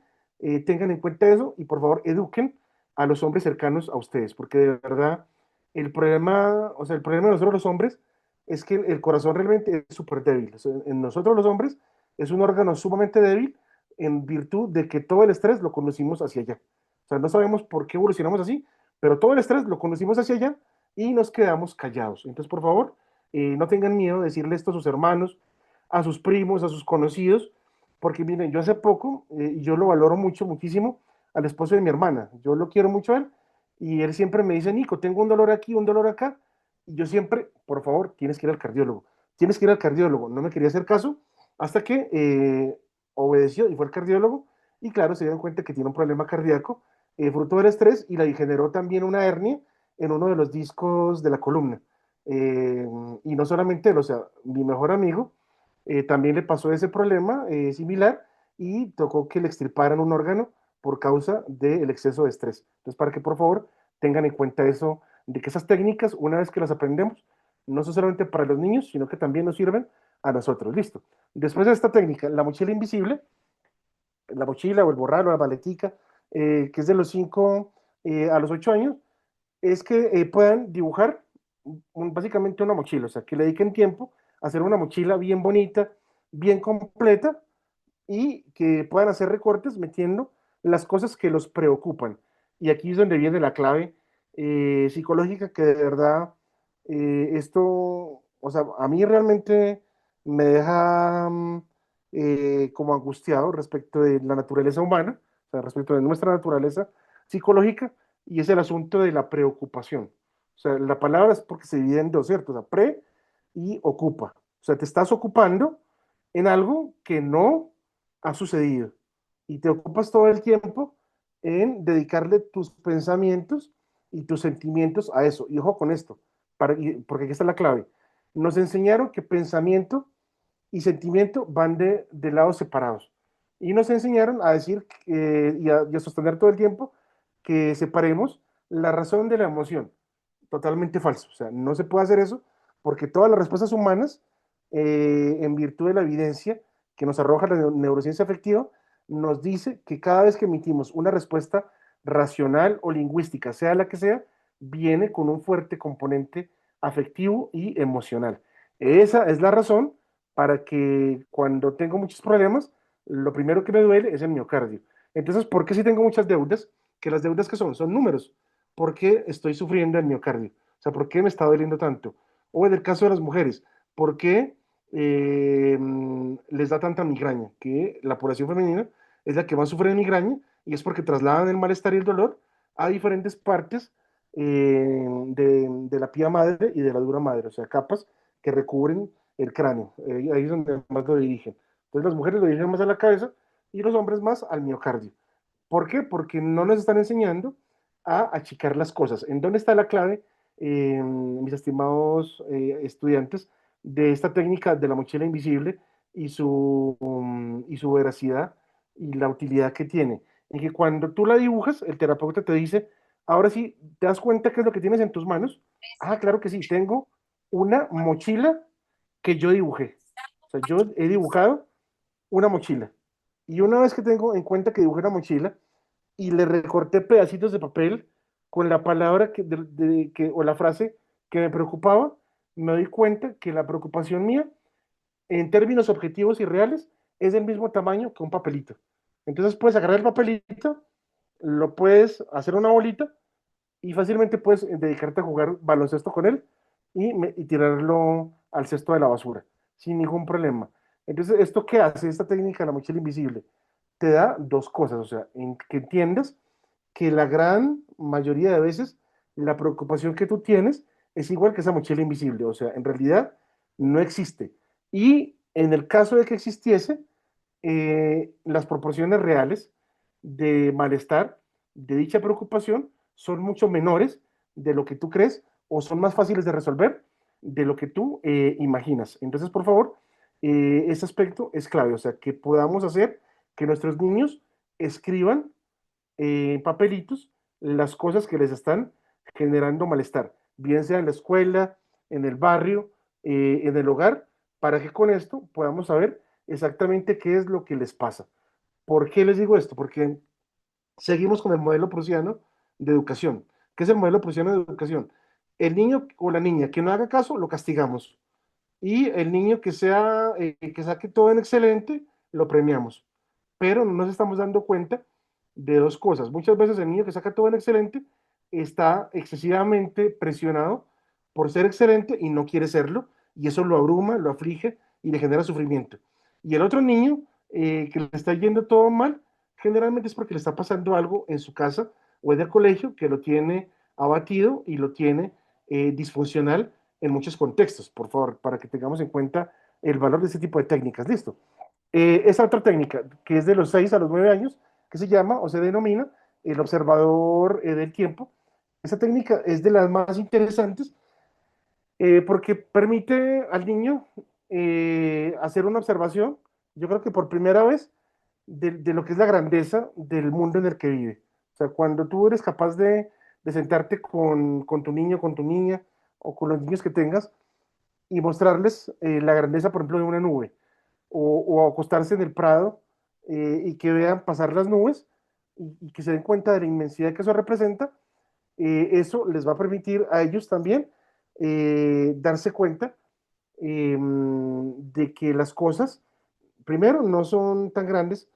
tengan en cuenta eso y por favor eduquen a los hombres cercanos a ustedes, porque de verdad el problema, o sea, el problema de nosotros los hombres es que el corazón realmente es súper débil. O sea, en nosotros los hombres es un órgano sumamente débil en virtud de que todo el estrés lo conducimos hacia allá. O sea, no sabemos por qué evolucionamos así, pero todo el estrés lo conducimos hacia allá y nos quedamos callados. Entonces, por favor, no tengan miedo de decirle esto a sus hermanos, a sus primos, a sus conocidos, porque miren, yo hace poco, y yo lo valoro mucho, muchísimo, al esposo de mi hermana. Yo lo quiero mucho a él y él siempre me dice, Nico, tengo un dolor aquí, un dolor acá. Y yo siempre, por favor, tienes que ir al cardiólogo. Tienes que ir al cardiólogo. No me quería hacer caso hasta que obedeció y fue al cardiólogo. Y claro, se dieron cuenta que tiene un problema cardíaco fruto del estrés y le generó también una hernia en uno de los discos de la columna. Y no solamente él, o sea, mi mejor amigo también le pasó ese problema similar y tocó que le extirparan un órgano por causa del exceso de estrés. Entonces, para que por favor tengan en cuenta eso, de que esas técnicas, una vez que las aprendemos, no son solamente para los niños, sino que también nos sirven a nosotros. Listo. Después de esta técnica, la mochila invisible, la mochila o el borralo, la maletica, que es de los 5 a los 8 años, es que puedan dibujar básicamente una mochila, o sea, que le dediquen tiempo a hacer una mochila bien bonita, bien completa y que puedan hacer recortes metiendo las cosas que los preocupan. Y aquí es donde viene la clave psicológica que de verdad esto, o sea, a mí realmente me deja como angustiado respecto de la naturaleza humana, o sea, respecto de nuestra naturaleza psicológica, y es el asunto de la preocupación. O sea, la palabra es porque se divide en dos, ¿cierto? O sea, pre y ocupa. O sea, te estás ocupando en algo que no ha sucedido y te ocupas todo el tiempo en dedicarle tus pensamientos y tus sentimientos a eso. Y ojo con esto, porque aquí está la clave. Nos enseñaron que pensamiento y sentimiento van de lados separados. Y nos enseñaron a decir y a sostener todo el tiempo que separemos la razón de la emoción. Totalmente falso. O sea, no se puede hacer eso porque todas las respuestas humanas, en virtud de la evidencia que nos arroja la neurociencia afectiva, nos dice que cada vez que emitimos una respuesta racional o lingüística, sea la que sea, viene con un fuerte componente afectivo y emocional. Esa es la razón para que cuando tengo muchos problemas, lo primero que me duele es el miocardio. Entonces, ¿por qué si tengo muchas deudas? Que las deudas que son números. ¿Por qué estoy sufriendo el miocardio? O sea, ¿por qué me está doliendo tanto? O en el caso de las mujeres, ¿por qué les da tanta migraña? Que la población femenina es la que más sufre de migraña y es porque trasladan el malestar y el dolor a diferentes partes de la pía madre y de la dura madre, o sea, capas que recubren el cráneo. Ahí es donde más lo dirigen. Entonces las mujeres lo dirigen más a la cabeza y los hombres más al miocardio. ¿Por qué? Porque no nos están enseñando a achicar las cosas. ¿En dónde está la clave, mis estimados estudiantes, de esta técnica de la mochila invisible y su veracidad y la utilidad que tiene? En que cuando tú la dibujas, el terapeuta te dice, ahora sí, ¿te das cuenta qué es lo que tienes en tus manos? Ah, claro que sí, tengo una mochila que yo dibujé. O sea, yo he dibujado una mochila. Y una vez que tengo en cuenta que dibujé una mochila y le recorté pedacitos de papel con la palabra o la frase que me preocupaba, me doy cuenta que la preocupación mía, en términos objetivos y reales, es del mismo tamaño que un papelito. Entonces puedes agarrar el papelito, lo puedes hacer una bolita y fácilmente puedes dedicarte a jugar baloncesto con él y tirarlo al cesto de la basura, sin ningún problema. Entonces, ¿esto qué hace? Esta técnica de la mochila invisible te da dos cosas, o sea, que entiendas que la gran mayoría de veces la preocupación que tú tienes es igual que esa mochila invisible, o sea, en realidad no existe. Y en el caso de que existiese, las proporciones reales de malestar, de dicha preocupación, son mucho menores de lo que tú crees o son más fáciles de resolver de lo que tú imaginas. Entonces, por favor, ese aspecto es clave, o sea, que podamos hacer que nuestros niños escriban papelitos las cosas que les están generando malestar, bien sea en la escuela, en el barrio, en el hogar, para que con esto podamos saber exactamente qué es lo que les pasa. ¿Por qué les digo esto? Porque seguimos con el modelo prusiano de educación. ¿Qué es el modelo prusiano de educación? El niño o la niña que no haga caso, lo castigamos. Y el niño que saque todo en excelente, lo premiamos. Pero no nos estamos dando cuenta de dos cosas. Muchas veces el niño que saca todo en excelente está excesivamente presionado por ser excelente y no quiere serlo, y eso lo abruma, lo aflige y le genera sufrimiento. Y el otro niño que le está yendo todo mal, generalmente es porque le está pasando algo en su casa o en el colegio que lo tiene abatido y lo tiene disfuncional en muchos contextos, por favor, para que tengamos en cuenta el valor de este tipo de técnicas. Listo. Esa otra técnica, que es de los 6 a los 9 años, que se llama o se denomina el observador del tiempo. Esa técnica es de las más interesantes porque permite al niño hacer una observación, yo creo que por primera vez, de lo que es la grandeza del mundo en el que vive. O sea, cuando tú eres capaz de sentarte con tu niño, con tu niña, o con los niños que tengas, y mostrarles la grandeza, por ejemplo, de una nube, o acostarse en el prado y que vean pasar las nubes y que se den cuenta de la inmensidad que eso representa, eso les va a permitir a ellos también darse cuenta de que las cosas, primero, no son tan grandes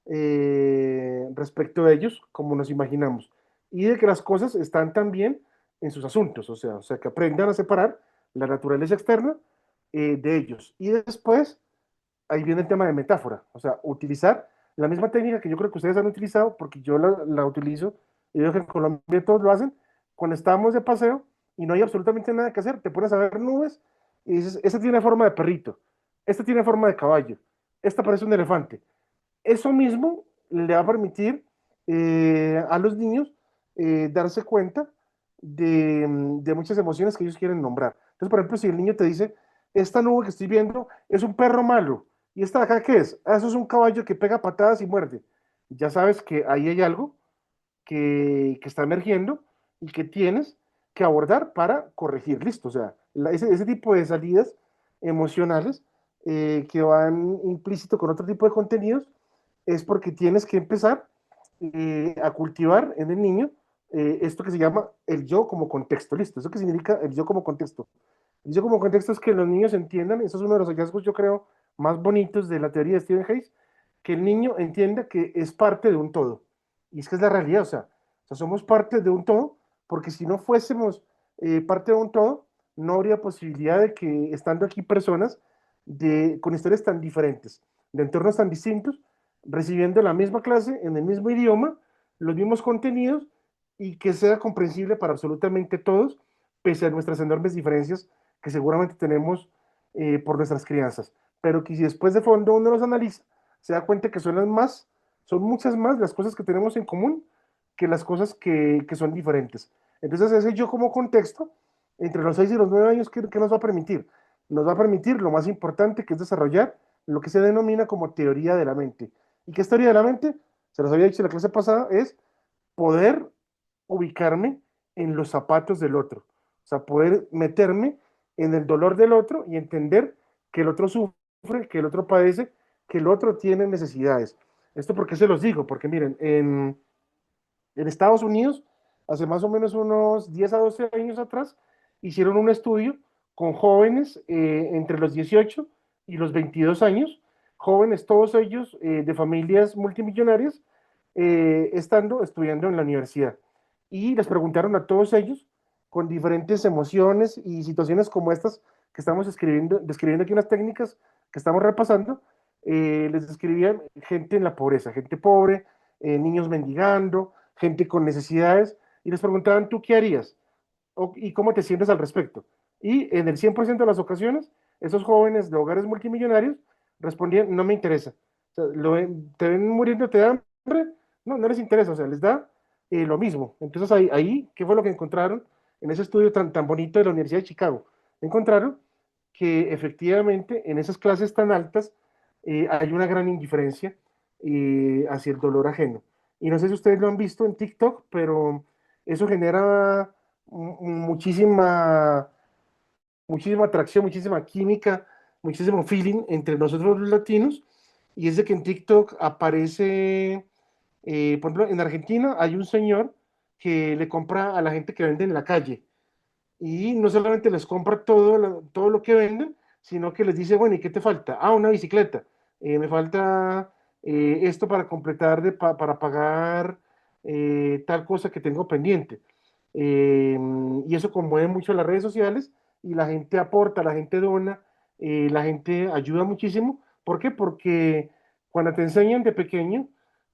respecto a ellos como nos imaginamos, y de que las cosas están también en sus asuntos, o sea, que aprendan a separar la naturaleza externa de ellos. Y después, ahí viene el tema de metáfora, o sea, utilizar la misma técnica que yo creo que ustedes han utilizado, porque yo la utilizo, y veo que en Colombia todos lo hacen, cuando estábamos de paseo y no hay absolutamente nada que hacer, te pones a ver nubes y dices, esta tiene forma de perrito, esta tiene forma de caballo, esta parece un elefante. Eso mismo le va a permitir a los niños darse cuenta de muchas emociones que ellos quieren nombrar. Entonces, por ejemplo, si el niño te dice, esta nube que estoy viendo es un perro malo, ¿y esta de acá qué es? Ah, eso es un caballo que pega patadas y muerde. Ya sabes que ahí hay algo que está emergiendo y que tienes que abordar para corregir. Listo, o sea, ese tipo de salidas emocionales que van implícito con otro tipo de contenidos es porque tienes que empezar a cultivar en el niño esto que se llama el yo como contexto. Listo, ¿eso qué significa el yo como contexto? El yo como contexto es que los niños entiendan, eso es uno de los hallazgos, yo creo, más bonitos de la teoría de Stephen Hayes, que el niño entienda que es parte de un todo. Y es que es la realidad, o sea somos parte de un todo, porque si no fuésemos parte de un todo, no habría posibilidad de que estando aquí personas con historias tan diferentes, de entornos tan distintos, recibiendo la misma clase, en el mismo idioma, los mismos contenidos, y que sea comprensible para absolutamente todos, pese a nuestras enormes diferencias que seguramente tenemos por nuestras crianzas. Pero que si después de fondo uno los analiza, se da cuenta que son muchas más las cosas que tenemos en común que las cosas que son diferentes. Entonces, ese yo como contexto, entre los 6 y los 9 años, ¿qué nos va a permitir? Nos va a permitir lo más importante, que es desarrollar lo que se denomina como teoría de la mente. ¿Y qué es teoría de la mente? Se los había dicho en la clase pasada, es poder ubicarme en los zapatos del otro. O sea, poder meterme en el dolor del otro y entender que el otro sufre, que el otro padece, que el otro tiene necesidades. ¿Esto por qué se los digo? Porque miren, en Estados Unidos, hace más o menos unos 10 a 12 años atrás, hicieron un estudio con jóvenes entre los 18 y los 22 años, jóvenes todos ellos de familias multimillonarias, estudiando en la universidad. Y les preguntaron a todos ellos con diferentes emociones y situaciones como estas que estamos describiendo aquí unas técnicas que estamos repasando, les describían gente en la pobreza, gente pobre, niños mendigando, gente con necesidades, y les preguntaban, ¿tú qué harías? ¿Y cómo te sientes al respecto? Y en el 100% de las ocasiones, esos jóvenes de hogares multimillonarios respondían, no me interesa. O sea, te ven muriendo, te dan hambre, no les interesa, o sea, les da lo mismo. Entonces ahí, ¿qué fue lo que encontraron en ese estudio tan bonito de la Universidad de Chicago? Encontraron que efectivamente en esas clases tan altas hay una gran indiferencia hacia el dolor ajeno. Y no sé si ustedes lo han visto en TikTok, pero eso genera muchísima, muchísima atracción, muchísima química, muchísimo feeling entre nosotros los latinos. Y es de que en TikTok aparece, por ejemplo, en Argentina hay un señor que le compra a la gente que vende en la calle. Y no solamente les compra todo lo que venden, sino que les dice, bueno, ¿y qué te falta? Ah, una bicicleta. Me falta esto para completar, para pagar tal cosa que tengo pendiente. Eh, y eso conmueve mucho las redes sociales y la gente aporta, la gente dona, la gente ayuda muchísimo. ¿Por qué? Porque cuando te enseñan de pequeño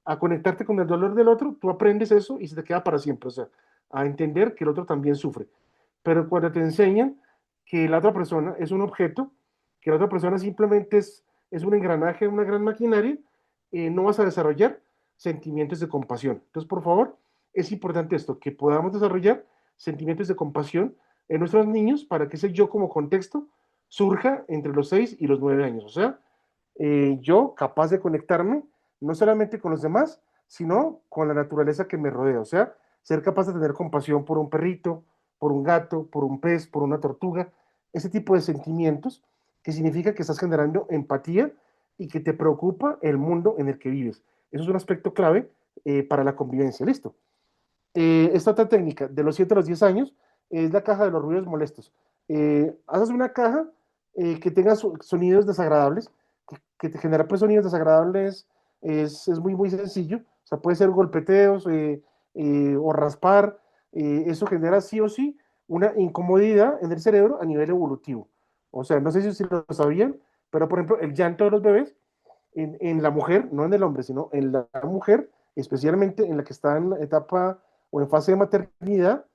a conectarte con el dolor del otro, tú aprendes eso y se te queda para siempre. O sea, a entender que el otro también sufre. Pero cuando te enseñan que la otra persona es un objeto, que la otra persona simplemente es un engranaje, una gran maquinaria, no vas a desarrollar sentimientos de compasión. Entonces, por favor, es importante esto, que podamos desarrollar sentimientos de compasión en nuestros niños para que ese yo como contexto surja entre los 6 y los 9 años. O sea, yo capaz de conectarme no solamente con los demás, sino con la naturaleza que me rodea. O sea, ser capaz de tener compasión por un perrito, por un gato, por un pez, por una tortuga, ese tipo de sentimientos que significa que estás generando empatía y que te preocupa el mundo en el que vives. Eso es un aspecto clave para la convivencia. Listo. Esta otra técnica de los 7 a los 10 años es la caja de los ruidos molestos. Haces una caja que tenga sonidos desagradables, que te genera pues, sonidos desagradables, es muy, muy sencillo. O sea, puede ser golpeteos o raspar. Eso genera sí o sí una incomodidad en el cerebro a nivel evolutivo. O sea, no sé si lo sabían, pero por ejemplo, el llanto de los bebés en la mujer, no en el hombre, sino en la mujer, especialmente en la que está en etapa o en fase de maternidad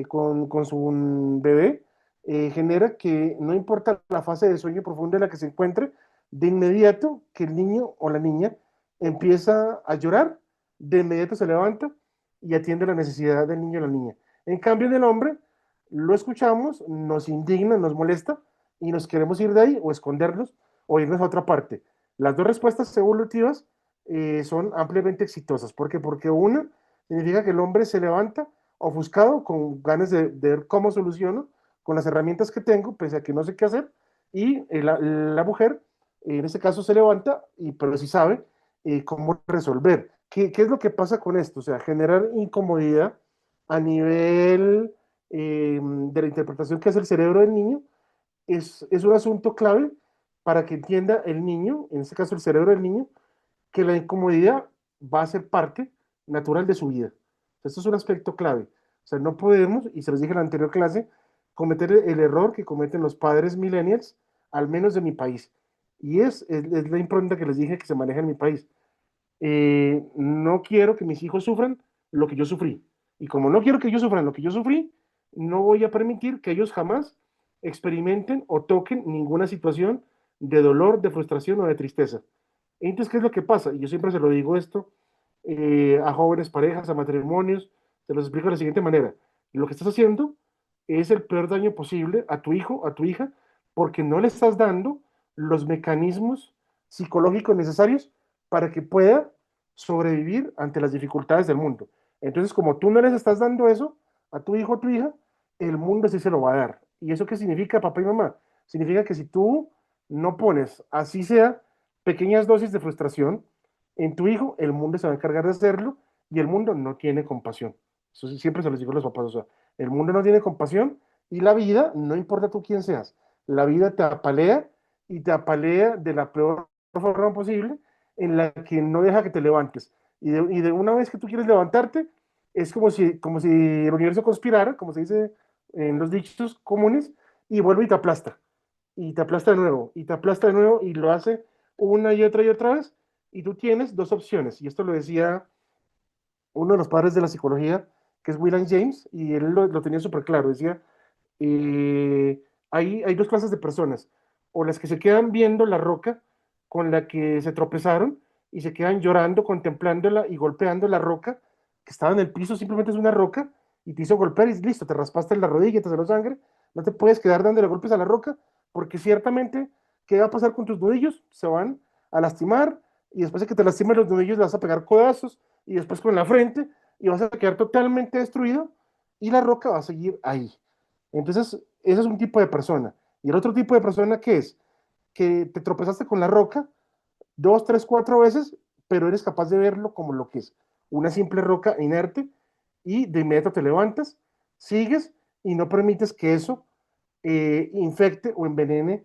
con su bebé, genera que no importa la fase de sueño profundo en la que se encuentre, de inmediato que el niño o la niña empieza a llorar, de inmediato se levanta y atiende la necesidad del niño o la niña. En cambio, en el hombre, lo escuchamos, nos indigna, nos molesta y nos queremos ir de ahí o escondernos o irnos a otra parte. Las dos respuestas evolutivas son ampliamente exitosas. ¿Por qué? Porque una significa que el hombre se levanta ofuscado, con ganas de ver cómo soluciono, con las herramientas que tengo, pese a que no sé qué hacer, y la mujer, en este caso, se levanta, pero sí sabe cómo resolver. ¿Qué es lo que pasa con esto? O sea, generar incomodidad a nivel de la interpretación que hace el cerebro del niño es un asunto clave para que entienda el niño, en este caso el cerebro del niño, que la incomodidad va a ser parte natural de su vida. Esto es un aspecto clave. O sea, no podemos, y se los dije en la anterior clase, cometer el error que cometen los padres millennials, al menos de mi país. Y es la impronta que les dije que se maneja en mi país. No quiero que mis hijos sufran lo que yo sufrí. Y como no quiero que ellos sufran lo que yo sufrí, no voy a permitir que ellos jamás experimenten o toquen ninguna situación de dolor, de frustración o de tristeza. Entonces, ¿qué es lo que pasa? Y yo siempre se lo digo esto a jóvenes parejas, a matrimonios, se los explico de la siguiente manera. Lo que estás haciendo es el peor daño posible a tu hijo, a tu hija, porque no le estás dando los mecanismos psicológicos necesarios para que pueda sobrevivir ante las dificultades del mundo. Entonces, como tú no les estás dando eso a tu hijo o tu hija, el mundo sí se lo va a dar. ¿Y eso qué significa, papá y mamá? Significa que si tú no pones, así sea, pequeñas dosis de frustración en tu hijo, el mundo se va a encargar de hacerlo y el mundo no tiene compasión. Eso sí, siempre se los digo a los papás, o sea, el mundo no tiene compasión y la vida, no importa tú quién seas, la vida te apalea y te apalea de la peor forma posible en la que no deja que te levantes. Y de una vez que tú quieres levantarte, es como si el universo conspirara, como se dice en los dichos comunes, y vuelve y te aplasta de nuevo, y te aplasta de nuevo, y lo hace una y otra vez, y tú tienes dos opciones, y esto lo decía uno de los padres de la psicología, que es William James, y él lo tenía súper claro, decía, hay dos clases de personas, o las que se quedan viendo la roca con la que se tropezaron y se quedan llorando, contemplándola y golpeando la roca que estaba en el piso, simplemente es una roca y te hizo golpear y listo, te raspaste en la rodilla, te salió sangre, no te puedes quedar dándole golpes a la roca porque ciertamente, ¿qué va a pasar con tus nudillos? Se van a lastimar y después de que te lastimen los nudillos le vas a pegar codazos y después con la frente y vas a quedar totalmente destruido y la roca va a seguir ahí. Entonces, ese es un tipo de persona. Y el otro tipo de persona, ¿qué es? Que te tropezaste con la roca dos, tres, cuatro veces, pero eres capaz de verlo como lo que es. Una simple roca inerte y de inmediato te levantas, sigues y no permites que eso infecte o envenene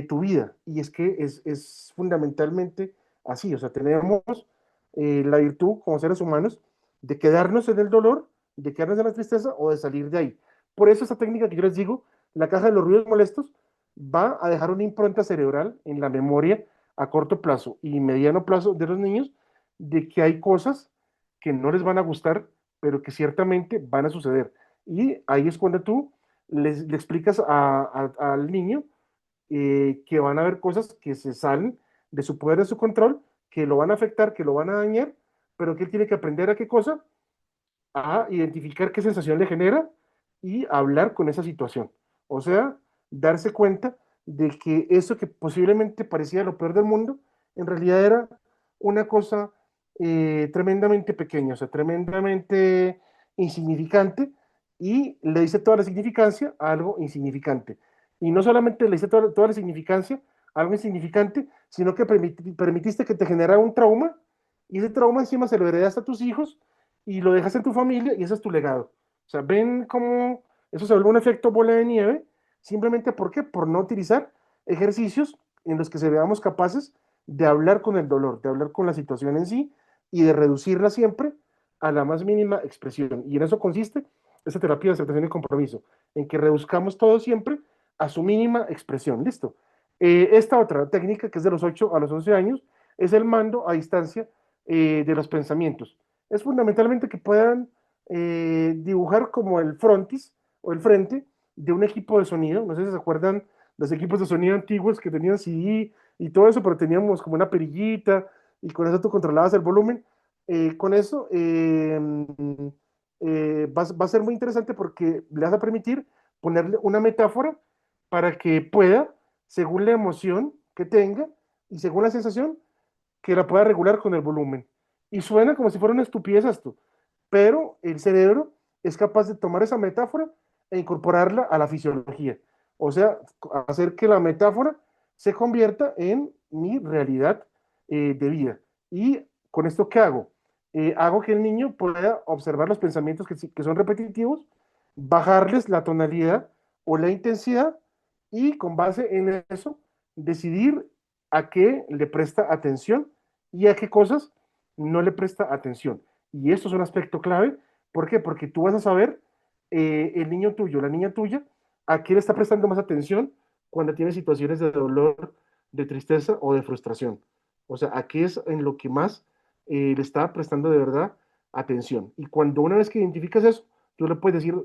tu vida. Y es que es fundamentalmente así. O sea, tenemos la virtud como seres humanos de quedarnos en el dolor, de quedarnos en la tristeza o de salir de ahí. Por eso esta técnica que yo les digo, la caja de los ruidos molestos, va a dejar una impronta cerebral en la memoria a corto plazo y mediano plazo de los niños de que hay cosas que no les van a gustar, pero que ciertamente van a suceder. Y ahí es cuando tú le explicas al niño que van a haber cosas que se salen de su poder, de su control, que lo van a afectar, que lo van a dañar, pero que él tiene que aprender a qué cosa, a identificar qué sensación le genera y hablar con esa situación. O sea, darse cuenta de que eso que posiblemente parecía lo peor del mundo, en realidad era una cosa tremendamente pequeña, o sea, tremendamente insignificante, y le dice toda la significancia a algo insignificante. Y no solamente le dice toda la significancia a algo insignificante, sino que permitiste que te generara un trauma, y ese trauma encima se lo heredas a tus hijos y lo dejas en tu familia y ese es tu legado. O sea, ven cómo eso se vuelve un efecto bola de nieve, simplemente ¿por qué? Por no utilizar ejercicios en los que se veamos capaces de hablar con el dolor, de hablar con la situación en sí y de reducirla siempre a la más mínima expresión. Y en eso consiste esta terapia de aceptación y compromiso, en que reduzcamos todo siempre a su mínima expresión. ¿Listo? Esta otra técnica, que es de los 8 a los 11 años, es el mando a distancia de los pensamientos. Es fundamentalmente que puedan dibujar como el frontis o el frente de un equipo de sonido. No sé si se acuerdan los equipos de sonido antiguos que tenían CD y todo eso, pero teníamos como una perillita y con eso tú controlabas el volumen. Con eso va a ser muy interesante porque le vas a permitir ponerle una metáfora para que pueda, según la emoción que tenga y según la sensación, que la pueda regular con el volumen. Y suena como si fuera una estupidez esto, pero el cerebro es capaz de tomar esa metáfora e incorporarla a la fisiología. O sea, hacer que la metáfora se convierta en mi realidad de vida. ¿Y con esto qué hago? Hago que el niño pueda observar los pensamientos que son repetitivos, bajarles la tonalidad o la intensidad y con base en eso decidir a qué le presta atención y a qué cosas no le presta atención. Y esto es un aspecto clave. ¿Por qué? Porque tú vas a saber, el niño tuyo, la niña tuya, a qué le está prestando más atención cuando tiene situaciones de dolor, de tristeza o de frustración. O sea, a qué es en lo que más le está prestando de verdad atención. Y cuando una vez que identificas eso, tú le puedes decir,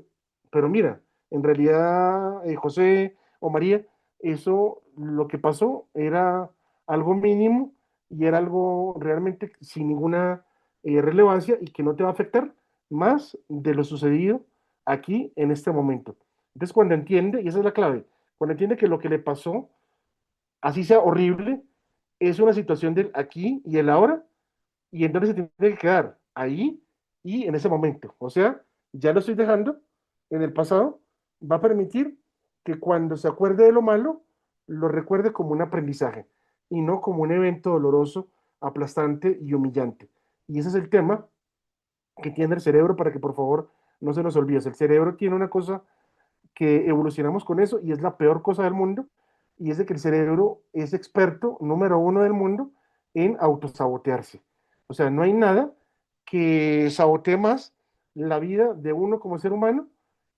pero mira, en realidad, José o María, eso lo que pasó era algo mínimo y era algo realmente sin ninguna relevancia y que no te va a afectar más de lo sucedido aquí en este momento. Entonces, cuando entiende, y esa es la clave, cuando entiende que lo que le pasó, así sea horrible, es una situación del aquí y el ahora, y entonces se tiene que quedar ahí y en ese momento. O sea, ya lo estoy dejando en el pasado, va a permitir que cuando se acuerde de lo malo, lo recuerde como un aprendizaje y no como un evento doloroso, aplastante y humillante. Y ese es el tema que tiene el cerebro para que por favor no se nos olvide. El cerebro tiene una cosa que evolucionamos con eso y es la peor cosa del mundo, y es de que el cerebro es experto número uno del mundo en autosabotearse. O sea, no hay nada que sabotee más la vida de uno como ser humano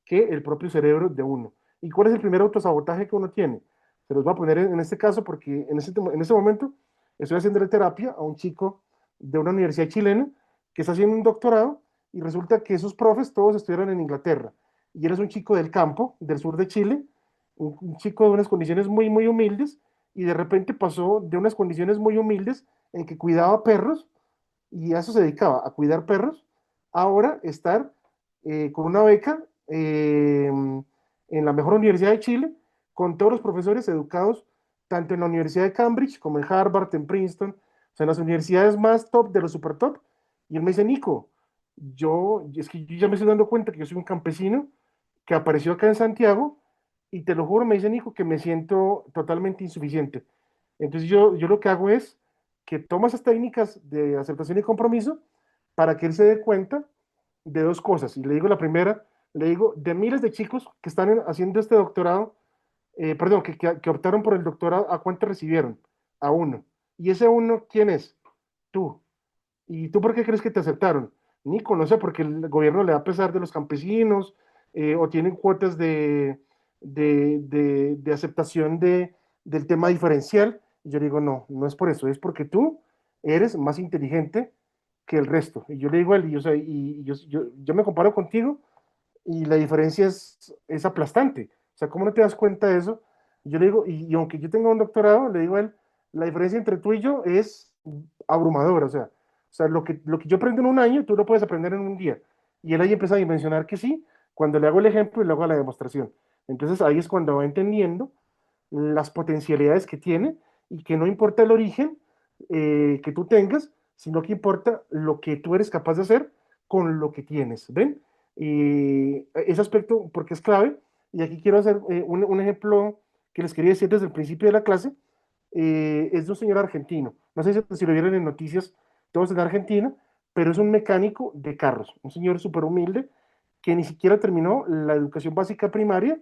que el propio cerebro de uno. ¿Y cuál es el primer autosabotaje que uno tiene? Se los voy a poner en este caso porque en este momento estoy haciendo terapia a un chico de una universidad chilena que está haciendo un doctorado y resulta que esos profes todos estudiaron en Inglaterra y él es un chico del campo, del sur de Chile, un chico de unas condiciones muy, muy humildes, y de repente pasó de unas condiciones muy humildes en que cuidaba perros, y a eso se dedicaba, a cuidar perros, ahora estar con una beca en la mejor universidad de Chile, con todos los profesores educados tanto en la Universidad de Cambridge como en Harvard, en Princeton, o sea, en las universidades más top de los super top. Y él me dice, Nico, es que yo ya me estoy dando cuenta que yo soy un campesino que apareció acá en Santiago, y te lo juro, me dice Nico, que me siento totalmente insuficiente. Entonces yo lo que hago es que tomo esas técnicas de aceptación y compromiso para que él se dé cuenta de dos cosas. Y le digo la primera, le digo, de miles de chicos que están haciendo este doctorado, perdón, que optaron por el doctorado, ¿a cuánto recibieron? A uno. ¿Y ese uno quién es? Tú. ¿Y tú por qué crees que te aceptaron? Nico, no sé, porque el gobierno le da pesar de los campesinos, o tienen cuotas de aceptación del tema diferencial. Y yo le digo, no, no es por eso, es porque tú eres más inteligente que el resto. Y yo le digo a él, y, o sea, y yo me comparo contigo y la diferencia es aplastante. O sea, ¿cómo no te das cuenta de eso? Yo le digo, y aunque yo tenga un doctorado, le digo a él, la diferencia entre tú y yo es abrumadora. O sea, lo que yo aprendo en un año, tú lo puedes aprender en un día. Y él ahí empieza a dimensionar que sí, cuando le hago el ejemplo y le hago la demostración. Entonces ahí es cuando va entendiendo las potencialidades que tiene y que no importa el origen que tú tengas, sino que importa lo que tú eres capaz de hacer con lo que tienes, ¿ven? Y ese aspecto, porque es clave, y aquí quiero hacer un ejemplo que les quería decir desde el principio de la clase, es de un señor argentino, no sé si lo vieron en noticias, todos en Argentina, pero es un mecánico de carros, un señor súper humilde que ni siquiera terminó la educación básica primaria,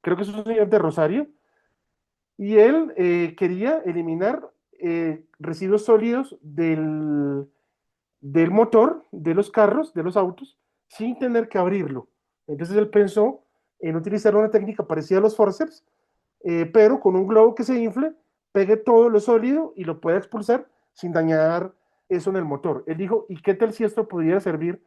creo que es un señor de Rosario, y él quería eliminar residuos sólidos del motor de los carros, de los autos, sin tener que abrirlo. Entonces él pensó en utilizar una técnica parecida a los forceps, pero con un globo que se infle, pegue todo lo sólido y lo pueda expulsar sin dañar eso en el motor. Él dijo, ¿y qué tal si esto pudiera servir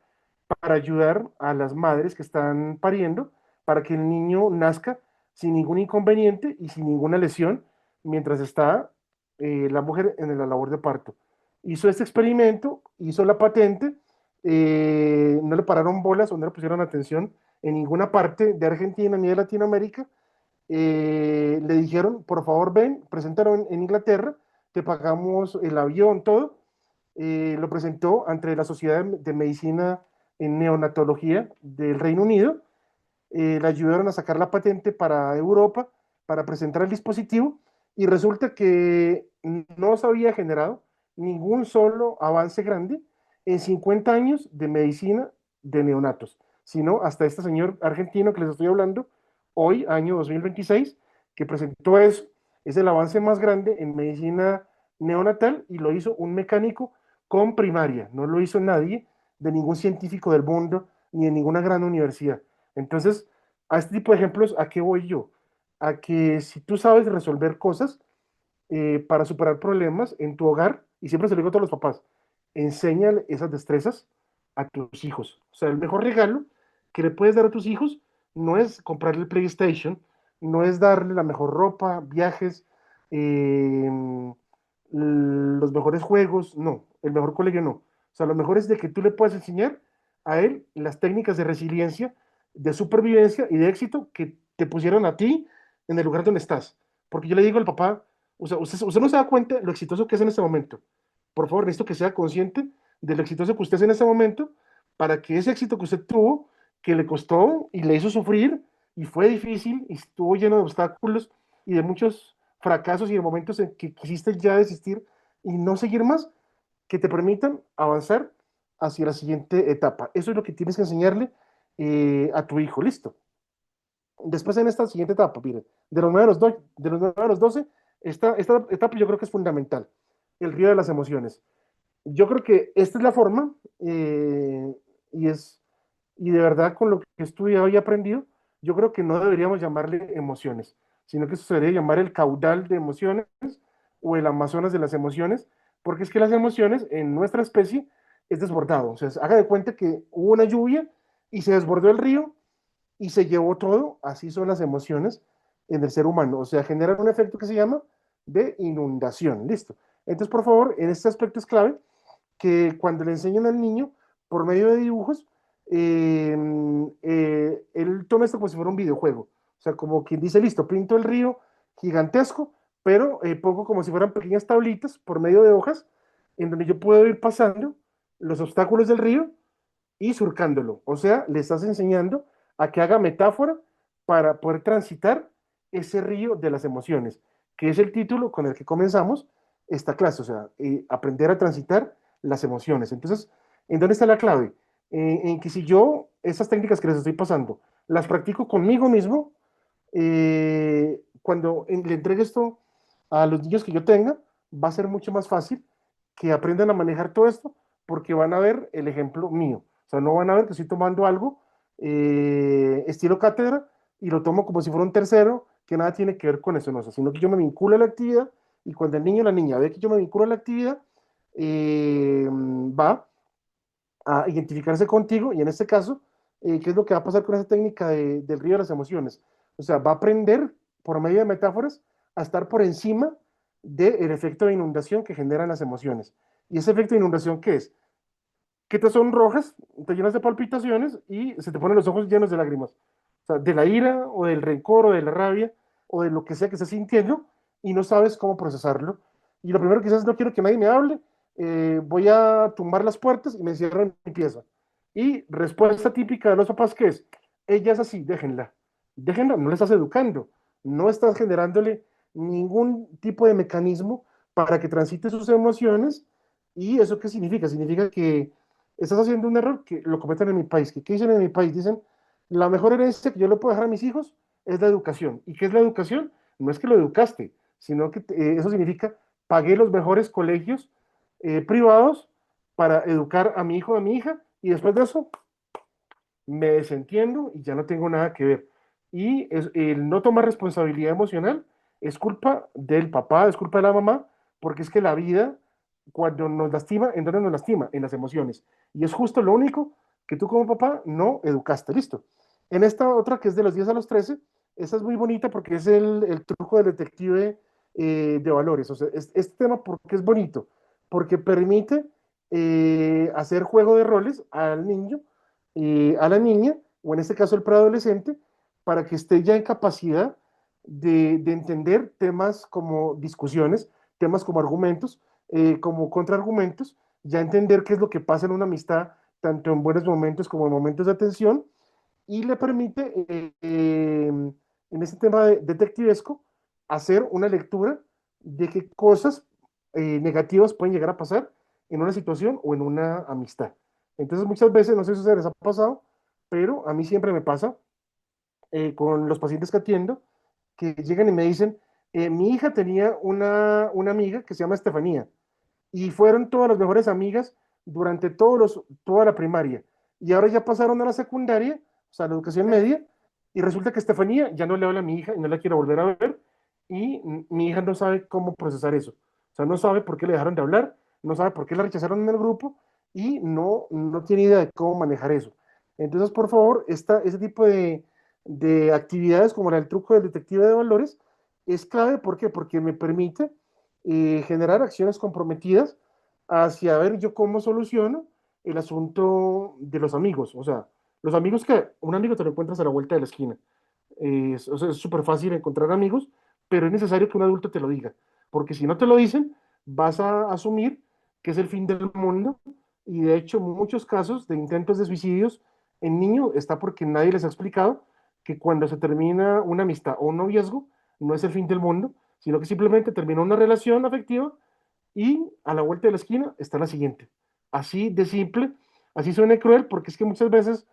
para ayudar a las madres que están pariendo, para que el niño nazca sin ningún inconveniente y sin ninguna lesión mientras está la mujer en la labor de parto? Hizo este experimento, hizo la patente, no le pararon bolas o no le pusieron atención en ninguna parte de Argentina ni de Latinoamérica. Le dijeron, por favor, ven, preséntalo en Inglaterra, te pagamos el avión, todo. Lo presentó ante la Sociedad de Medicina en Neonatología del Reino Unido. Le ayudaron a sacar la patente para Europa, para presentar el dispositivo, y resulta que no se había generado ningún solo avance grande en 50 años de medicina de neonatos, sino hasta este señor argentino que les estoy hablando, hoy, año 2026, que presentó eso. Es el avance más grande en medicina neonatal y lo hizo un mecánico con primaria, no lo hizo nadie de ningún científico del mundo ni de ninguna gran universidad. Entonces, a este tipo de ejemplos, ¿a qué voy yo? A que si tú sabes resolver cosas para superar problemas en tu hogar, y siempre se lo digo a todos los papás, enséñale esas destrezas a tus hijos. O sea, el mejor regalo que le puedes dar a tus hijos no es comprarle el PlayStation, no es darle la mejor ropa, viajes, eh, los mejores juegos, no, el mejor colegio no. O sea, lo mejor es de que tú le puedas enseñar a él las técnicas de resiliencia, de supervivencia y de éxito que te pusieron a ti en el lugar donde estás. Porque yo le digo al papá, o sea, usted no se da cuenta de lo exitoso que es en este momento. Por favor, necesito que sea consciente de lo exitoso que usted es en este momento para que ese éxito que usted tuvo, que le costó y le hizo sufrir y fue difícil y estuvo lleno de obstáculos y de muchos fracasos y de momentos en que quisiste ya desistir y no seguir más, que te permitan avanzar hacia la siguiente etapa. Eso es lo que tienes que enseñarle a tu hijo. Listo. Después en esta siguiente etapa, miren, de los 9 a los 12, esta etapa yo creo que es fundamental, el río de las emociones. Yo creo que esta es la forma, y, es, y de verdad con lo que he estudiado y aprendido, yo creo que no deberíamos llamarle emociones, sino que eso se debería llamar el caudal de emociones o el Amazonas de las emociones, porque es que las emociones en nuestra especie es desbordado. O sea, haga de cuenta que hubo una lluvia y se desbordó el río y se llevó todo, así son las emociones en el ser humano, o sea, generan un efecto que se llama de inundación, listo. Entonces, por favor, en este aspecto es clave que cuando le enseñan al niño, por medio de dibujos, él toma esto como si fuera un videojuego, o sea, como quien dice, listo, pinto el río gigantesco, pero pongo como si fueran pequeñas tablitas por medio de hojas, en donde yo puedo ir pasando los obstáculos del río y surcándolo. O sea, le estás enseñando a que haga metáfora para poder transitar ese río de las emociones, que es el título con el que comenzamos esta clase, o sea, aprender a transitar las emociones. Entonces, ¿en dónde está la clave? En que si yo esas técnicas que les estoy pasando las practico conmigo mismo, cuando le entregue esto a los niños que yo tenga, va a ser mucho más fácil que aprendan a manejar todo esto porque van a ver el ejemplo mío. O sea, no van a ver que estoy tomando algo estilo cátedra y lo tomo como si fuera un tercero que nada tiene que ver con eso, no, o sea, sino que yo me vinculo a la actividad y cuando el niño o la niña ve que yo me vinculo a la actividad, va a identificarse contigo y en este caso, ¿qué es lo que va a pasar con esa técnica del río de las emociones? O sea, va a aprender por medio de metáforas a estar por encima del efecto de inundación que generan las emociones. ¿Y ese efecto de inundación qué es? Que te sonrojas, te llenas de palpitaciones y se te ponen los ojos llenos de lágrimas. O sea, de la ira o del rencor o de la rabia. o de lo que sea que estés sintiendo y no sabes cómo procesarlo. Y lo primero que dices es, no quiero que nadie me hable, voy a tumbar las puertas y me encierro en mi pieza. Y respuesta típica de los papás que es, ella es así, déjenla, déjenla, no le estás educando, no estás generándole ningún tipo de mecanismo para que transite sus emociones. ¿Y eso qué significa? Significa que estás haciendo un error que lo cometen en mi país. ¿Qué dicen en mi país? Dicen, la mejor herencia que yo le puedo dejar a mis hijos es la educación. ¿Y qué es la educación? No es que lo educaste, sino que eso significa pagué los mejores colegios privados para educar a mi hijo o a mi hija y después de eso me desentiendo y ya no tengo nada que ver. Y el no tomar responsabilidad emocional es culpa del papá, es culpa de la mamá, porque es que la vida, cuando nos lastima, ¿en dónde nos lastima? En las emociones. Y es justo lo único que tú como papá no educaste, listo. En esta otra, que es de los 10 a los 13, esa es muy bonita porque es el truco del detective de valores. O sea, este tema, ¿por qué es bonito? Porque permite hacer juego de roles al niño, a la niña, o en este caso el preadolescente, para que esté ya en capacidad de entender temas como discusiones, temas como argumentos, como contraargumentos, ya entender qué es lo que pasa en una amistad, tanto en buenos momentos como en momentos de tensión, y le permite, en este tema detectivesco, hacer una lectura de qué cosas negativas pueden llegar a pasar en una situación o en una amistad. Entonces, muchas veces, no sé si a ustedes les ha pasado, pero a mí siempre me pasa con los pacientes que atiendo, que llegan y me dicen, mi hija tenía una amiga que se llama Estefanía, y fueron todas las mejores amigas durante toda la primaria. Y ahora ya pasaron a la secundaria, o sea, la educación media, y resulta que Estefanía ya no le habla a mi hija y no la quiere volver a ver, y mi hija no sabe cómo procesar eso. O sea, no sabe por qué le dejaron de hablar, no sabe por qué la rechazaron en el grupo, y no tiene idea de cómo manejar eso. Entonces, por favor, ese tipo de actividades como la del truco del detective de valores es clave. ¿Por qué? Porque me permite generar acciones comprometidas hacia ver yo cómo soluciono el asunto de los amigos. O sea, los amigos que un amigo te lo encuentras a la vuelta de la esquina. O sea, es súper fácil encontrar amigos, pero es necesario que un adulto te lo diga, porque si no te lo dicen, vas a asumir que es el fin del mundo. Y de hecho, muchos casos de intentos de suicidios en niños está porque nadie les ha explicado que cuando se termina una amistad o un noviazgo, no es el fin del mundo, sino que simplemente termina una relación afectiva y a la vuelta de la esquina está la siguiente. Así de simple, así suena cruel, porque es que muchas veces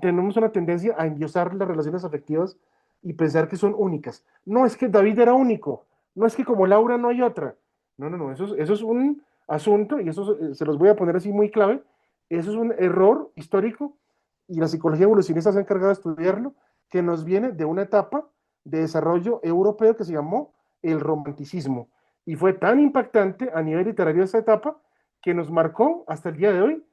tenemos una tendencia a endiosar las relaciones afectivas y pensar que son únicas. No es que David era único, no es que como Laura no hay otra. No, no, no, eso es un asunto y eso se los voy a poner así muy clave. Eso es un error histórico y la psicología evolucionista se ha encargado de estudiarlo, que nos viene de una etapa de desarrollo europeo que se llamó el romanticismo. Y fue tan impactante a nivel literario esa etapa que nos marcó hasta el día de hoy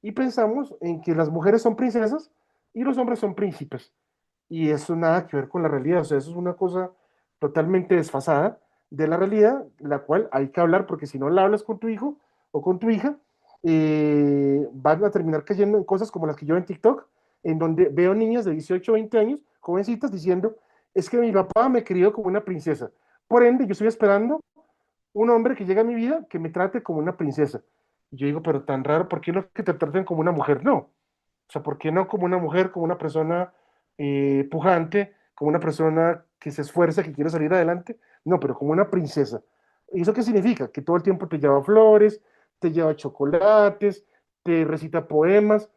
y pensamos en que las mujeres son princesas y los hombres son príncipes. Y eso nada que ver con la realidad, o sea, eso es una cosa totalmente desfasada de la realidad, la cual hay que hablar porque si no la hablas con tu hijo o con tu hija, van a terminar cayendo en cosas como las que yo en TikTok, en donde veo niñas de 18 o 20 años, jovencitas, diciendo, es que mi papá me crió como una princesa. Por ende, yo estoy esperando un hombre que llegue a mi vida que me trate como una princesa. Y yo digo, pero tan raro, ¿por qué no que te traten como una mujer? No. O sea, ¿por qué no como una mujer, como una persona pujante, como una persona que se esfuerza, que quiere salir adelante? No, pero como una princesa. ¿Y eso qué significa? Que todo el tiempo te lleva flores, te lleva chocolates, te recita poemas.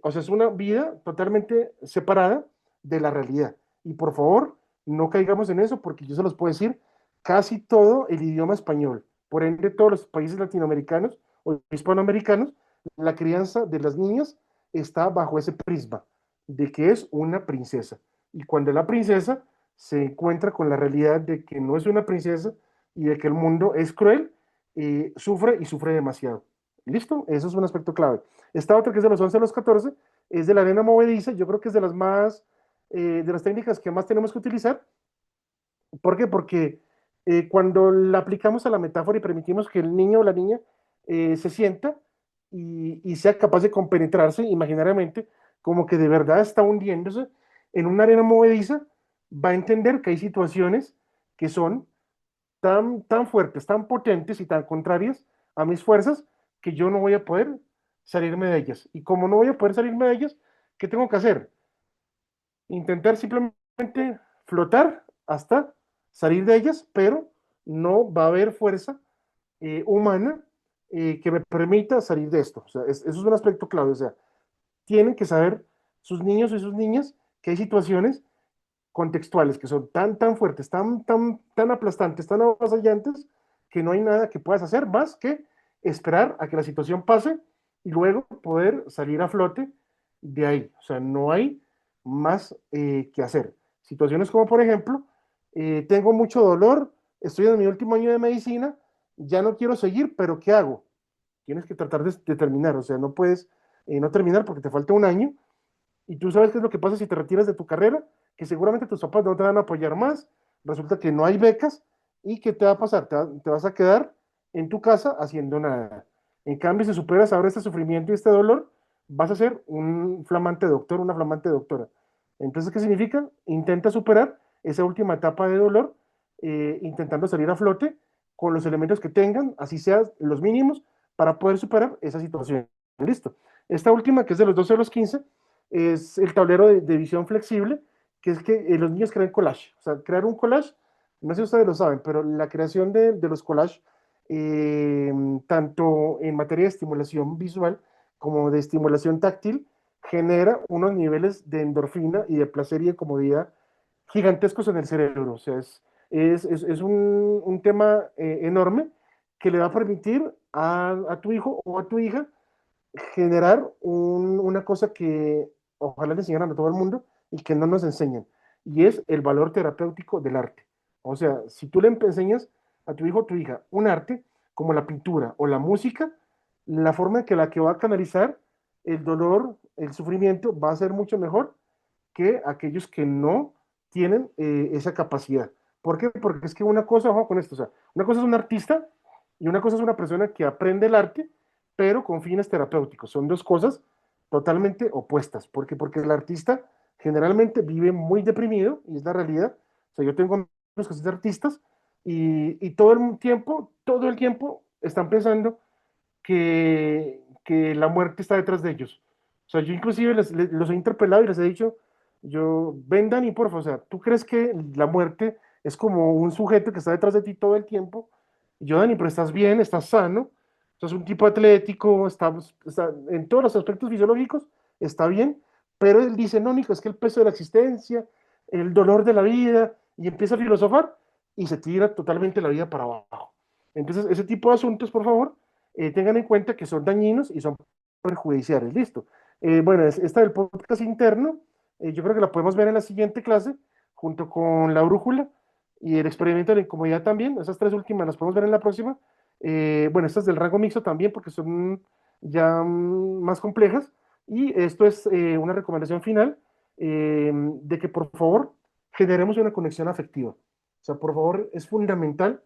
O sea, es una vida totalmente separada de la realidad. Y por favor, no caigamos en eso porque yo se los puedo decir, casi todo el idioma español, por ende todos los países latinoamericanos o hispanoamericanos, la crianza de las niñas está bajo ese prisma de que es una princesa. Y cuando la princesa se encuentra con la realidad de que no es una princesa y de que el mundo es cruel, sufre y sufre demasiado. ¿Listo? Eso es un aspecto clave. Esta otra que es de los 11 a los 14 es de la arena movediza. Yo creo que es de las más, de las técnicas que más tenemos que utilizar. ¿Por qué? Porque cuando la aplicamos a la metáfora y permitimos que el niño o la niña se sienta y sea capaz de compenetrarse imaginariamente, como que de verdad está hundiéndose en una arena movediza, va a entender que hay situaciones que son tan fuertes, tan potentes y tan contrarias a mis fuerzas que yo no voy a poder salirme de ellas. Y como no voy a poder salirme de ellas, ¿qué tengo que hacer? Intentar simplemente flotar hasta salir de ellas, pero no va a haber fuerza humana que me permita salir de esto. O sea, eso es un aspecto clave. O sea, tienen que saber sus niños y sus niñas que hay situaciones contextuales que son tan fuertes, tan aplastantes, tan avasallantes, que no hay nada que puedas hacer más que esperar a que la situación pase y luego poder salir a flote de ahí. O sea, no hay más que hacer. Situaciones como, por ejemplo, tengo mucho dolor, estoy en mi último año de medicina, ya no quiero seguir, pero ¿qué hago? Tienes que tratar de terminar, o sea, no puedes no terminar porque te falta un año y tú sabes qué es lo que pasa si te retiras de tu carrera, que seguramente tus papás no te van a apoyar más, resulta que no hay becas y ¿qué te va a pasar? Te vas a quedar en tu casa haciendo nada. En cambio, si superas ahora este sufrimiento y este dolor, vas a ser un flamante doctor, una flamante doctora. Entonces, ¿qué significa? Intenta superar esa última etapa de dolor, intentando salir a flote con los elementos que tengan, así sean los mínimos, para poder superar esa situación. Listo. Esta última, que es de los 12 a los 15, es el tablero de visión flexible, que es que los niños crean collage. O sea, crear un collage, no sé si ustedes lo saben, pero la creación de los collages, eh, tanto en materia de estimulación visual como de estimulación táctil, genera unos niveles de endorfina y de placer y de comodidad gigantescos en el cerebro. O sea, es un tema enorme que le va a permitir a tu hijo o a tu hija generar una cosa que ojalá le enseñaran a todo el mundo y que no nos enseñan, y es el valor terapéutico del arte. O sea, si tú le enseñas a tu hijo o tu hija un arte, como la pintura o la música, la forma en que la que va a canalizar el dolor, el sufrimiento, va a ser mucho mejor que aquellos que no tienen esa capacidad. ¿Por qué? Porque es que una cosa, ojo con esto, o sea, una cosa es un artista y una cosa es una persona que aprende el arte, pero con fines terapéuticos. Son dos cosas totalmente opuestas. ¿Por qué? Porque el artista generalmente vive muy deprimido, y es la realidad. O sea, yo tengo amigos que son artistas y todo el tiempo están pensando que la muerte está detrás de ellos. O sea, yo inclusive los he interpelado y les he dicho, vendan y porfa, o sea, ¿tú crees que la muerte es como un sujeto que está detrás de ti todo el tiempo? Y yo, Dani, pero estás bien, estás sano, sos un tipo atlético, está, en todos los aspectos fisiológicos, está bien, pero él dice, no, Nico, es que el peso de la existencia, el dolor de la vida, y empieza a filosofar y se tira totalmente la vida para abajo. Entonces, ese tipo de asuntos, por favor, tengan en cuenta que son dañinos y son perjudiciales. Listo. Bueno, esta del podcast interno, yo creo que la podemos ver en la siguiente clase, junto con la brújula y el experimento de la incomodidad también. Esas tres últimas las podemos ver en la próxima. Bueno, estas del rango mixto también, porque son ya más complejas. Y esto es una recomendación final de que por favor generemos una conexión afectiva. O sea, por favor, es fundamental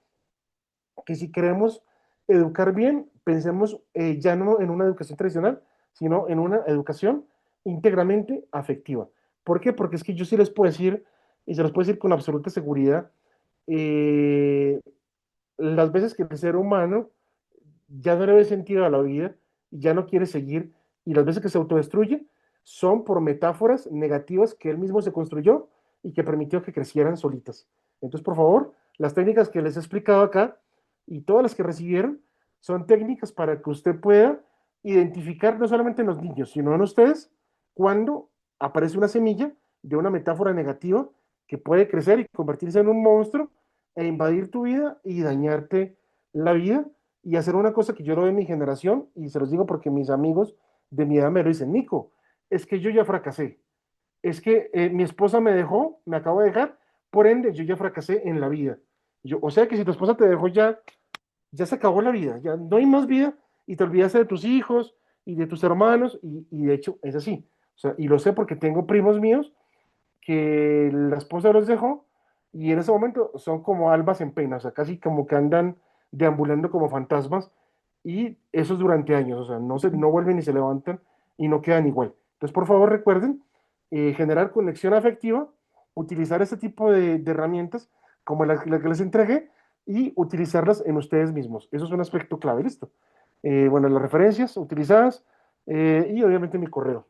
que si queremos educar bien, pensemos ya no en una educación tradicional, sino en una educación íntegramente afectiva. ¿Por qué? Porque es que yo sí les puedo decir, y se los puedo decir con absoluta seguridad, eh, las veces que el ser humano ya no le ve sentido a la vida, ya no quiere seguir, y las veces que se autodestruye, son por metáforas negativas que él mismo se construyó y que permitió que crecieran solitas. Entonces, por favor, las técnicas que les he explicado acá y todas las que recibieron son técnicas para que usted pueda identificar no solamente en los niños, sino en ustedes, cuando aparece una semilla de una metáfora negativa que puede crecer y convertirse en un monstruo e invadir tu vida y dañarte la vida y hacer una cosa que yo lo veo en mi generación, y se los digo porque mis amigos de mi edad me lo dicen, Nico, es que yo ya fracasé, es que mi esposa me dejó, me acabo de dejar, por ende yo ya fracasé en la vida. Yo, o sea que si tu esposa te dejó ya se acabó la vida, ya no hay más vida y te olvidaste de tus hijos y de tus hermanos y de hecho es así. O sea, y lo sé porque tengo primos míos que la esposa los dejó y en ese momento son como albas en pena, o sea, casi como que andan deambulando como fantasmas y eso es durante años, o sea, no vuelven ni se levantan y no quedan igual. Entonces, por favor, recuerden generar conexión afectiva utilizar este tipo de herramientas como la que les entregué y utilizarlas en ustedes mismos. Eso es un aspecto clave, listo. Bueno, las referencias utilizadas y obviamente mi correo.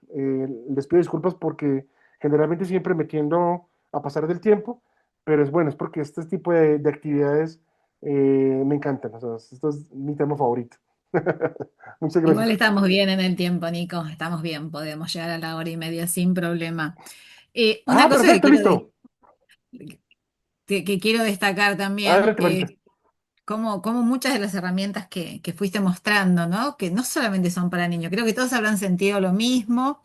Les pido disculpas porque generalmente siempre me tiendo a pasar del tiempo, pero es bueno, es porque este tipo de actividades me encantan. O sea, esto es mi tema favorito. Muchas Igual gracias. estamos bien en el tiempo, Nico, estamos bien, podemos llegar a la hora y media sin problema. Una Ah, cosa perfecto, listo. que quiero destacar también, Adelante, Marita. como muchas de las herramientas que fuiste mostrando, ¿no? Que no solamente son para niños, creo que todos habrán sentido lo mismo.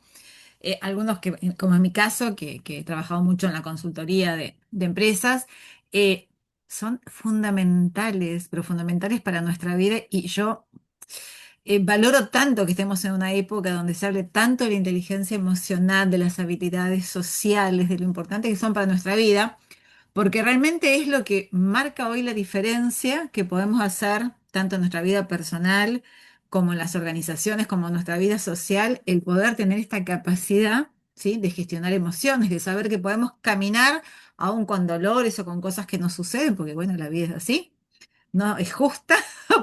Algunos que, como en mi caso, que he trabajado mucho en la consultoría de empresas, eh, son fundamentales, pero fundamentales para nuestra vida y yo valoro tanto que estemos en una época donde se hable tanto de la inteligencia emocional, de las habilidades sociales, de lo importante que son para nuestra vida, porque realmente es lo que marca hoy la diferencia que podemos hacer tanto en nuestra vida personal como en las organizaciones, como en nuestra vida social, el poder tener esta capacidad, ¿sí? De gestionar emociones, de saber que podemos caminar aún con dolores o con cosas que nos suceden, porque bueno, la vida es así, no es justa,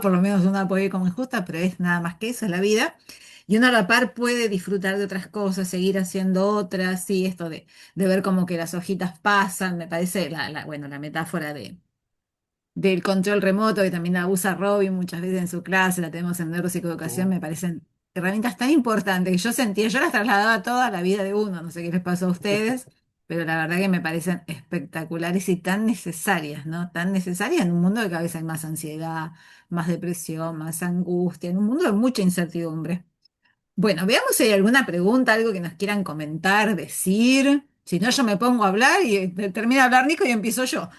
por lo menos uno la puede ver como injusta, pero es nada más que eso, es la vida. Y uno a la par puede disfrutar de otras cosas, seguir haciendo otras, sí, esto de ver como que las hojitas pasan, me parece bueno, la metáfora del control remoto, que también la usa Robin muchas veces en su clase, la tenemos en neuropsicoeducación, Mm. me parecen herramientas tan importantes que yo sentía, yo las trasladaba toda la vida de uno, no sé qué les pasó a ustedes, pero la verdad que me parecen espectaculares y tan necesarias, ¿no? Tan necesarias en un mundo que cada vez hay más ansiedad, más depresión, más angustia, en un mundo de mucha incertidumbre. Bueno, veamos si hay alguna pregunta, algo que nos quieran comentar, decir. Si no, yo me pongo a hablar y termina de hablar Nico y empiezo yo.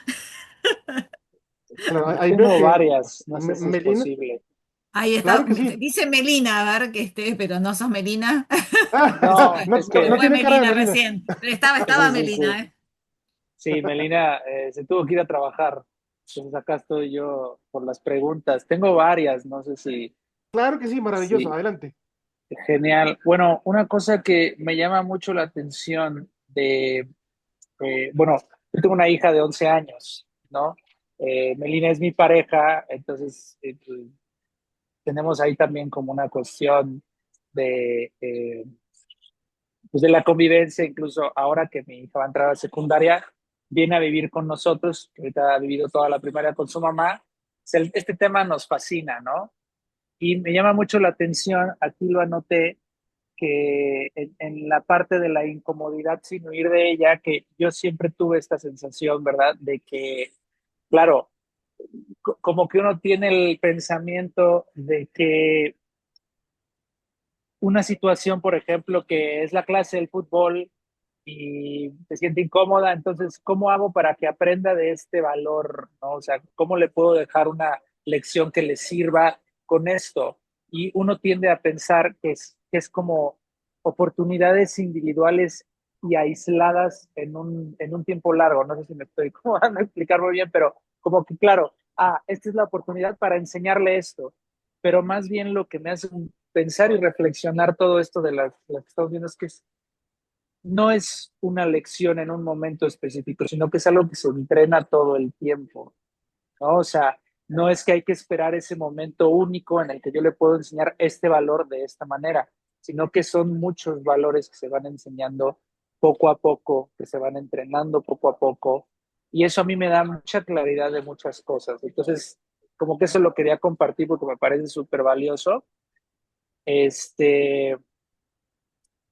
Claro, ahí veo Tengo que varias, no sé si es Melina, posible. Ahí está, claro que sí. dice Melina, a ver que esté, pero no sos Melina. Ah, No, es Se que no fue tiene cara de Melina Melina. recién. Estaba sí, sí, sí. Melina, ¿eh? Sí, Melina se tuvo que ir a trabajar. Entonces acá estoy yo por las preguntas. Tengo varias, no sé Claro que sí, maravilloso. si Adelante. genial. Bueno, una cosa que me llama mucho la atención bueno, yo tengo una hija de 11 años, ¿no? Melina es mi pareja, entonces tenemos ahí también como una cuestión de pues de la convivencia, incluso ahora que mi hija va a entrar a la secundaria, viene a vivir con nosotros, que ahorita ha vivido toda la primaria con su mamá. Este tema nos fascina, ¿no? Y me llama mucho la atención, aquí lo anoté, que en la parte de la incomodidad sin huir de ella, que yo siempre tuve esta sensación, ¿verdad? De que, claro, como que uno tiene el pensamiento de que una situación, por ejemplo, que es la clase del fútbol y se siente incómoda, entonces, ¿cómo hago para que aprenda de este valor? ¿No? O sea, ¿cómo le puedo dejar una lección que le sirva con esto? Y uno tiende a pensar que es como oportunidades individuales y aisladas en un tiempo largo. No sé si me estoy como dando a explicar muy bien, pero como que, claro, esta es la oportunidad para enseñarle esto, pero más bien lo que me hace pensar y reflexionar todo esto de la que estamos viendo es que no es una lección en un momento específico, sino que es algo que se entrena todo el tiempo, ¿no? O sea, no es que hay que esperar ese momento único en el que yo le puedo enseñar este valor de esta manera, sino que son muchos valores que se van enseñando poco a poco, que se van entrenando poco a poco, y eso a mí me da mucha claridad de muchas cosas. Entonces, como que eso lo quería compartir porque me parece súper valioso. Este,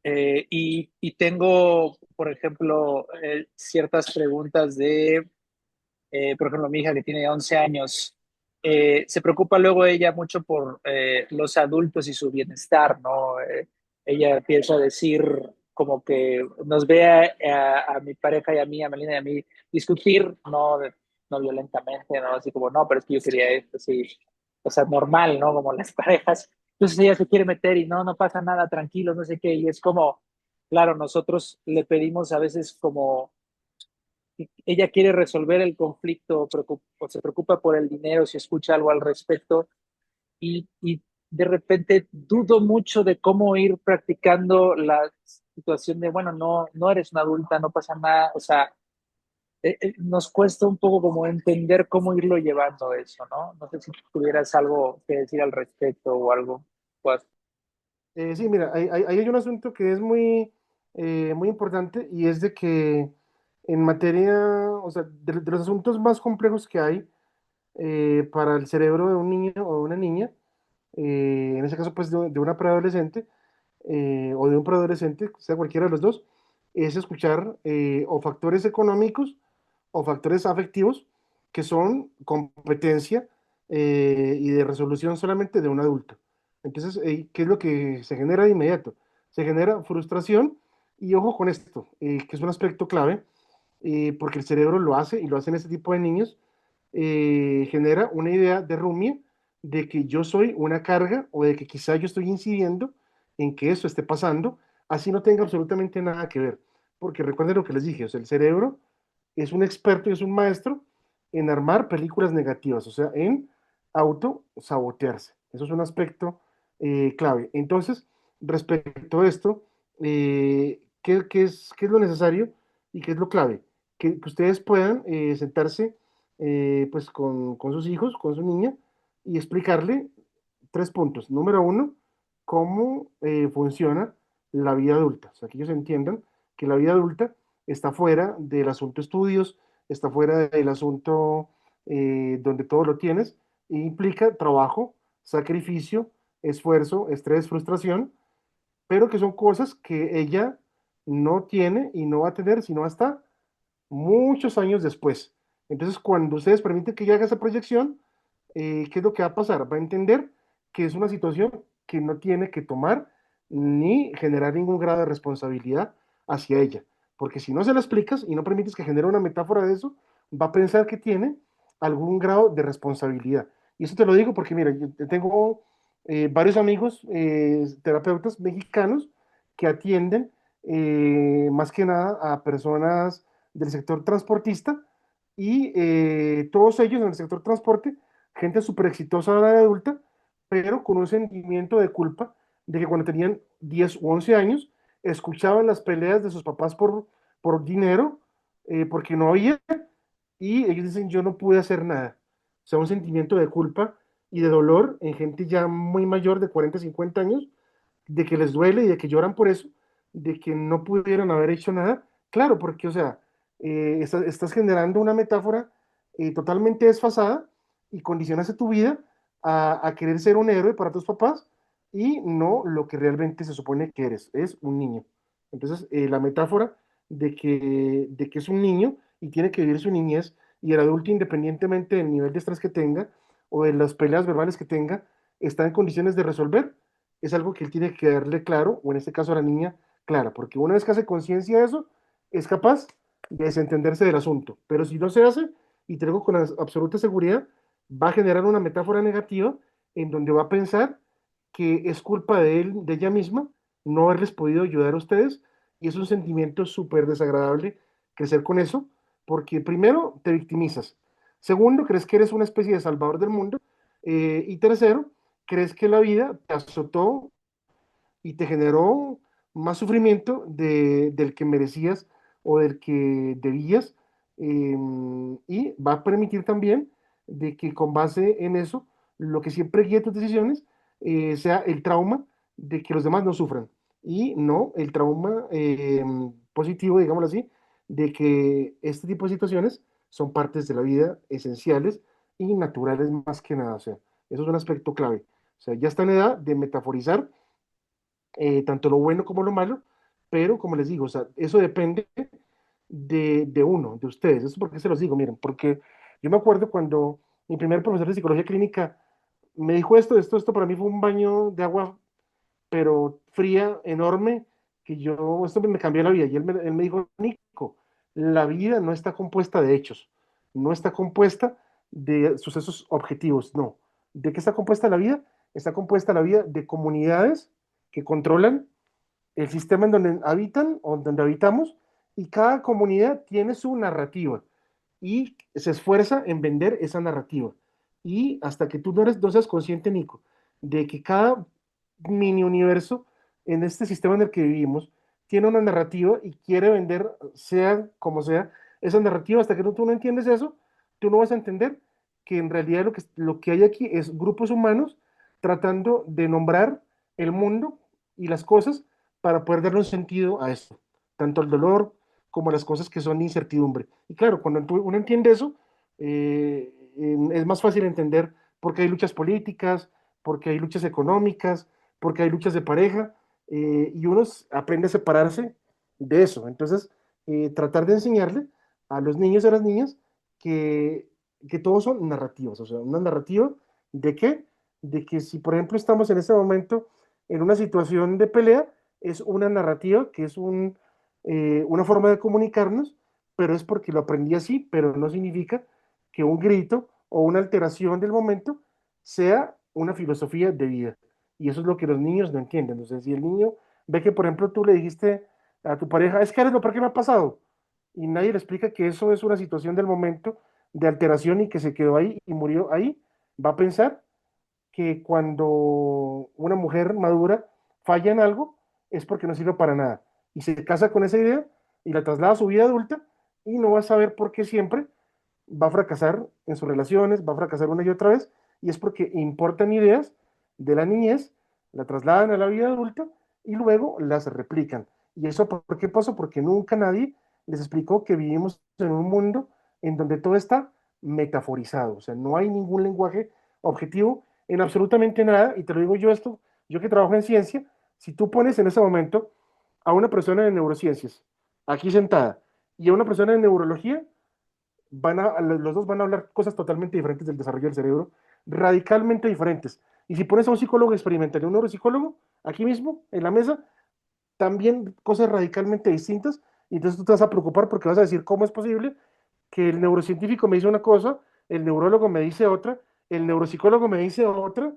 y tengo, por ejemplo, ciertas preguntas por ejemplo, mi hija que tiene 11 años, se preocupa luego ella mucho por los adultos y su bienestar, ¿no? Ella empieza a decir como que nos ve a mi pareja y a mí, a Melina y a mí, discutir, no violentamente, ¿no? Así como, no, pero es que yo quería esto, sí, o sea, normal, ¿no? Como las parejas. Entonces ella se quiere meter y no pasa nada, tranquilo, no sé qué, y es como, claro, nosotros le pedimos a veces como ella quiere resolver el conflicto o se preocupa por el dinero, si escucha algo al respecto, y de repente dudo mucho de cómo ir practicando la situación de, bueno, no eres una adulta, no pasa nada, o sea, nos cuesta un poco como entender cómo irlo llevando eso, ¿no? No sé si tuvieras algo que decir al respecto o algo. Pues, Sí, mira, hay un asunto que es muy importante y es de que en materia, o sea, de los asuntos más complejos que hay para el cerebro de un niño o de una niña, en ese caso pues de una preadolescente o de un preadolescente, sea cualquiera de los dos, es escuchar o factores económicos o factores afectivos que son competencia y de resolución solamente de un adulto. Entonces, ¿qué es lo que se genera de inmediato? Se genera frustración y ojo con esto, que es un aspecto clave, porque el cerebro lo hace y lo hace en este tipo de niños, genera una idea de rumia de que yo soy una carga o de que quizá yo estoy incidiendo en que eso esté pasando, así no tenga absolutamente nada que ver. Porque recuerden lo que les dije, o sea, el cerebro es un experto y es un maestro en armar películas negativas, o sea, en autosabotearse. Eso es un aspecto clave. Entonces, respecto a esto, ¿qué es lo necesario y qué es lo clave? Que ustedes puedan sentarse pues con sus hijos, con su niña, y explicarle tres puntos. Número uno, cómo funciona la vida adulta. O sea, que ellos entiendan que la vida adulta está fuera del asunto estudios, está fuera del asunto donde todo lo tienes, e implica trabajo, sacrificio, esfuerzo, estrés, frustración, pero que son cosas que ella no tiene y no va a tener sino hasta muchos años después. Entonces, cuando ustedes permiten que ella haga esa proyección, ¿qué es lo que va a pasar? Va a entender que es una situación que no tiene que tomar ni generar ningún grado de responsabilidad hacia ella. Porque si no se la explicas y no permites que genere una metáfora de eso, va a pensar que tiene algún grado de responsabilidad. Y eso te lo digo porque, mira, yo tengo varios amigos terapeutas mexicanos que atienden más que nada a personas del sector transportista y todos ellos en el sector transporte, gente súper exitosa a la edad adulta, pero con un sentimiento de culpa de que cuando tenían 10 u 11 años escuchaban las peleas de sus papás por dinero, porque no había, y ellos dicen, yo no pude hacer nada. O sea, un sentimiento de culpa y de dolor en gente ya muy mayor de 40 50 años, de que les duele y de que lloran por eso, de que no pudieron haber hecho nada. Claro, porque, o sea, estás generando una metáfora totalmente desfasada y condicionas a tu vida a querer ser un héroe para tus papás y no lo que realmente se supone que eres, es un niño. Entonces, la metáfora de que es un niño y tiene que vivir su niñez y el adulto, independientemente del nivel de estrés que tenga o de las peleas verbales que tenga, está en condiciones de resolver, es algo que él tiene que darle claro, o en este caso a la niña, clara, porque una vez que hace conciencia de eso, es capaz de desentenderse del asunto. Pero si no se hace, y te digo con absoluta seguridad, va a generar una metáfora negativa en donde va a pensar que es culpa de él, de ella misma, no haberles podido ayudar a ustedes, y es un sentimiento súper desagradable crecer con eso, porque primero te victimizas, segundo, crees que eres una especie de salvador del mundo, y tercero, crees que la vida te azotó y te generó más sufrimiento del que merecías o del que debías, y va a permitir también de que con base en eso, lo que siempre guíe tus decisiones sea el trauma de que los demás no sufran y no el trauma positivo, digámoslo así, de que este tipo de situaciones son partes de la vida esenciales y naturales más que nada. O sea, eso es un aspecto clave. O sea, ya está en edad de metaforizar tanto lo bueno como lo malo, pero como les digo, o sea, eso depende de uno, de ustedes. Eso porque se los digo, miren, porque yo me acuerdo cuando mi primer profesor de psicología clínica me dijo esto para mí fue un baño de agua, pero fría, enorme, que yo, esto me cambió la vida. Y él me dijo, Nico, la vida no está compuesta de hechos, no está compuesta de sucesos objetivos, no. ¿De qué está compuesta la vida? Está compuesta la vida de comunidades que controlan el sistema en donde habitan o donde habitamos, y cada comunidad tiene su narrativa y se esfuerza en vender esa narrativa. Y hasta que tú no seas consciente, Nico, de que cada mini universo en este sistema en el que vivimos tiene una narrativa y quiere vender, sea como sea, esa narrativa, hasta que tú no entiendes eso, tú no vas a entender que en realidad lo que hay aquí es grupos humanos tratando de nombrar el mundo y las cosas para poder darle un sentido a esto, tanto el dolor como las cosas que son incertidumbre. Y claro, cuando uno entiende eso, es más fácil entender por qué hay luchas políticas, por qué hay luchas económicas, por qué hay luchas de pareja, y uno aprende a separarse de eso. Entonces, tratar de enseñarle a los niños y a las niñas que, que todos son narrativas, o sea, una narrativa de qué, de que si por ejemplo estamos en este momento en una situación de pelea, es una narrativa que es una forma de comunicarnos, pero es porque lo aprendí así, pero no significa que un grito o una alteración del momento sea una filosofía de vida. Y eso es lo que los niños no entienden. O sea, si el niño ve que, por ejemplo, tú le dijiste a tu pareja, es que eres lo peor que me ha pasado, y nadie le explica que eso es una situación del momento de alteración y que se quedó ahí y murió ahí, va a pensar que cuando una mujer madura falla en algo es porque no sirve para nada. Y se casa con esa idea y la traslada a su vida adulta y no va a saber por qué siempre va a fracasar en sus relaciones, va a fracasar una y otra vez, y es porque importan ideas de la niñez, la trasladan a la vida adulta y luego las replican. ¿Y eso por qué pasó? Porque nunca nadie les explicó que vivimos en un mundo en donde todo está metaforizado, o sea, no hay ningún lenguaje objetivo en absolutamente nada, y te lo digo yo esto, yo que trabajo en ciencia, si tú pones en ese momento a una persona de neurociencias aquí sentada y a una persona de neurología, los dos van a hablar cosas totalmente diferentes del desarrollo del cerebro, radicalmente diferentes. Y si pones a un psicólogo experimental y a un neuropsicólogo, aquí mismo, en la mesa, también cosas radicalmente distintas, y entonces tú te vas a preocupar porque vas a decir, ¿cómo es posible que el neurocientífico me dice una cosa, el neurólogo me dice otra, el neuropsicólogo me dice otra,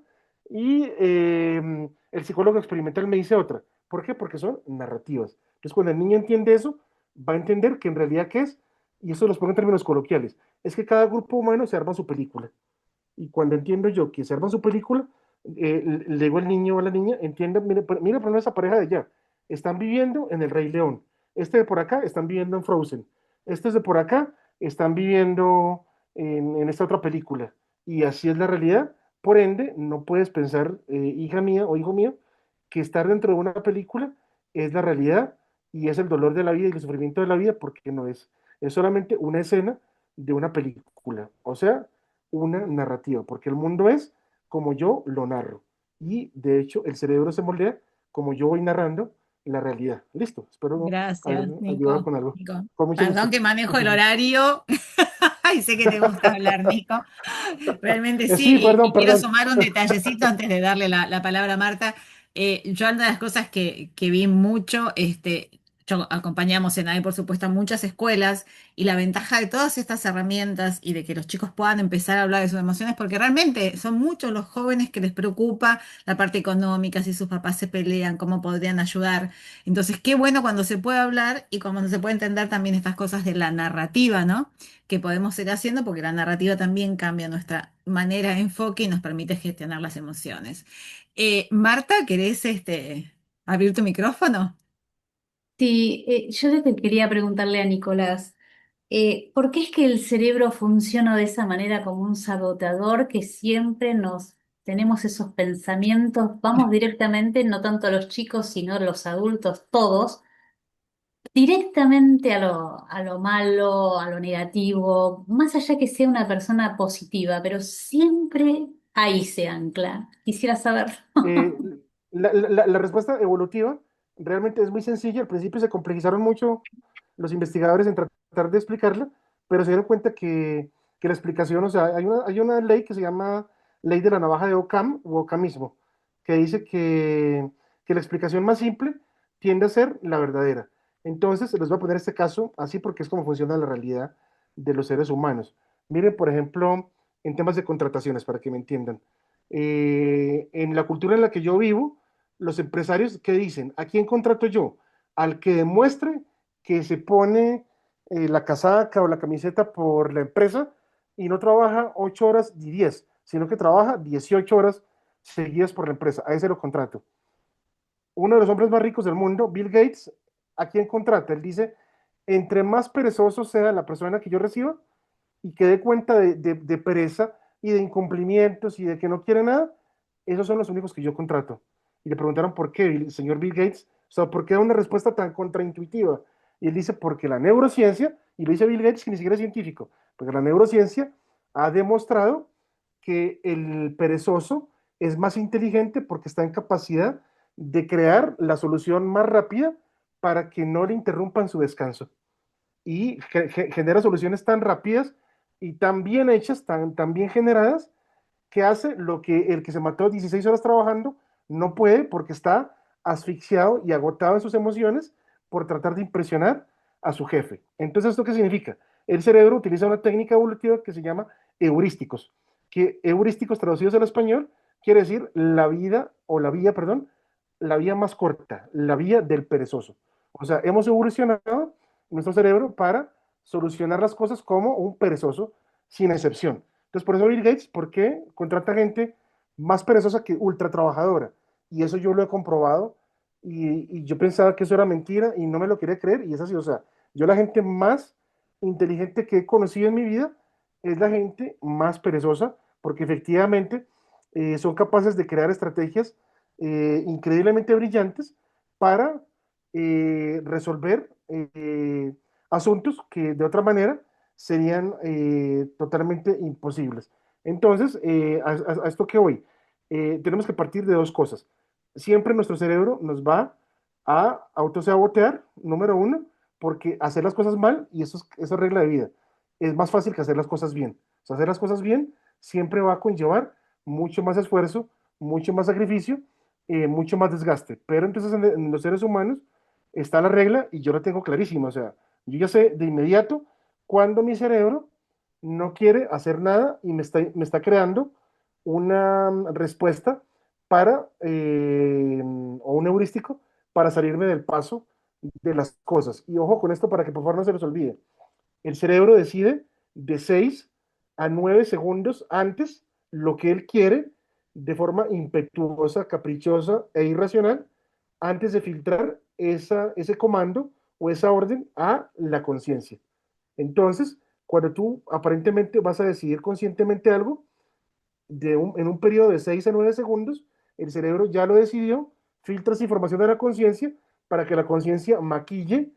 y el psicólogo experimental me dice otra? ¿Por qué? Porque son narrativas. Entonces, cuando el niño entiende eso, va a entender que en realidad, ¿qué es? Y eso los pongo en términos coloquiales, es que cada grupo humano se arma su película. Y cuando entiendo yo que se arma su película, le digo al niño o a la niña, entienda, mire, mire por esa pareja de allá, están viviendo en el Rey León, este de por acá están viviendo en Frozen, estos de por acá están viviendo en esta otra película, y así es la realidad. Por ende, no puedes pensar, hija mía o hijo mío, que estar dentro de una película es la realidad y es el dolor de la vida y el sufrimiento de la vida, porque no es, es solamente una escena de una película. O sea, una narrativa, porque el mundo es como yo lo narro. Y de hecho, el cerebro se moldea como yo voy narrando la realidad. Listo, espero haber Gracias, ayudado Nico. con algo. Nico. Con mucho Perdón gusto. que manejo el horario. Ay, sé que te gusta hablar, Nico. Realmente Sí, sí, perdón, y quiero perdón. sumar un detallecito antes de darle la palabra a Marta. Yo una de las cosas que vi mucho, yo acompañamos en ahí, por supuesto, a muchas escuelas, y la ventaja de todas estas herramientas y de que los chicos puedan empezar a hablar de sus emociones, porque realmente son muchos los jóvenes que les preocupa la parte económica, si sus papás se pelean, cómo podrían ayudar. Entonces, qué bueno cuando se puede hablar y cuando se puede entender también estas cosas de la narrativa, ¿no? Que podemos ir haciendo, porque la narrativa también cambia nuestra manera de enfoque y nos permite gestionar las emociones. Marta, ¿querés abrir tu micrófono? Sí, yo lo que quería preguntarle a Nicolás, ¿por qué es que el cerebro funciona de esa manera como un saboteador que siempre nos tenemos esos pensamientos, vamos directamente, no tanto a los chicos, sino a los adultos, todos, directamente a lo malo, a lo negativo, más allá que sea una persona positiva, pero siempre ahí se ancla? Quisiera saber. Eh, la respuesta evolutiva realmente es muy sencilla. Al principio se complejizaron mucho los investigadores en tratar de explicarla, pero se dieron cuenta que la explicación, o sea, hay una ley que se llama ley de la navaja de Occam o Occamismo, que dice que la explicación más simple tiende a ser la verdadera. Entonces, les voy a poner este caso así porque es como funciona la realidad de los seres humanos. Miren, por ejemplo, en temas de contrataciones, para que me entiendan. En la cultura en la que yo vivo, los empresarios, ¿qué dicen? ¿A quién contrato yo? Al que demuestre que se pone la casaca o la camiseta por la empresa y no trabaja 8 horas y 10, sino que trabaja 18 horas seguidas por la empresa. A ese lo contrato. Uno de los hombres más ricos del mundo, Bill Gates, ¿a quién contrata? Él dice entre más perezoso sea la persona que yo reciba y que dé cuenta de pereza y de incumplimientos y de que no quiere nada, esos son los únicos que yo contrato. Y le preguntaron por qué, el señor Bill Gates, o sea, ¿por qué da una respuesta tan contraintuitiva? Y él dice, porque la neurociencia, y lo dice Bill Gates, que ni siquiera es científico, porque la neurociencia ha demostrado que el perezoso es más inteligente porque está en capacidad de crear la solución más rápida para que no le interrumpan su descanso. Y genera soluciones tan rápidas y tan bien hechas, tan bien generadas, que hace lo que el que se mató 16 horas trabajando no puede porque está asfixiado y agotado en sus emociones por tratar de impresionar a su jefe. Entonces, ¿esto qué significa? El cerebro utiliza una técnica evolutiva que se llama heurísticos, que heurísticos traducidos al español quiere decir la vida, o la vía, perdón, la vía más corta, la vía del perezoso. O sea, hemos evolucionado nuestro cerebro para solucionar las cosas como un perezoso, sin excepción. Entonces, por eso Bill Gates, ¿por qué contrata gente más perezosa que ultra trabajadora? Y eso yo lo he comprobado y yo pensaba que eso era mentira y no me lo quería creer y es así. O sea, yo la gente más inteligente que he conocido en mi vida es la gente más perezosa porque efectivamente son capaces de crear estrategias increíblemente brillantes para resolver asuntos que de otra manera serían totalmente imposibles. Entonces, a esto que hoy tenemos que partir de dos cosas. Siempre nuestro cerebro nos va a autosabotear, número uno, porque hacer las cosas mal, y eso es regla de vida, es más fácil que hacer las cosas bien. O sea, hacer las cosas bien siempre va a conllevar mucho más esfuerzo, mucho más sacrificio, mucho más desgaste. Pero entonces en los seres humanos está la regla y yo la tengo clarísima. O sea, yo ya sé de inmediato cuando mi cerebro no quiere hacer nada y me está creando una respuesta para, o un heurístico para salirme del paso de las cosas. Y ojo con esto para que por favor no se les olvide. El cerebro decide de 6 a 9 segundos antes lo que él quiere de forma impetuosa, caprichosa e irracional antes de filtrar ese comando o esa orden a la conciencia. Entonces, cuando tú aparentemente vas a decidir conscientemente algo, en un periodo de 6 a 9 segundos, el cerebro ya lo decidió, filtra esa información de la conciencia para que la conciencia maquille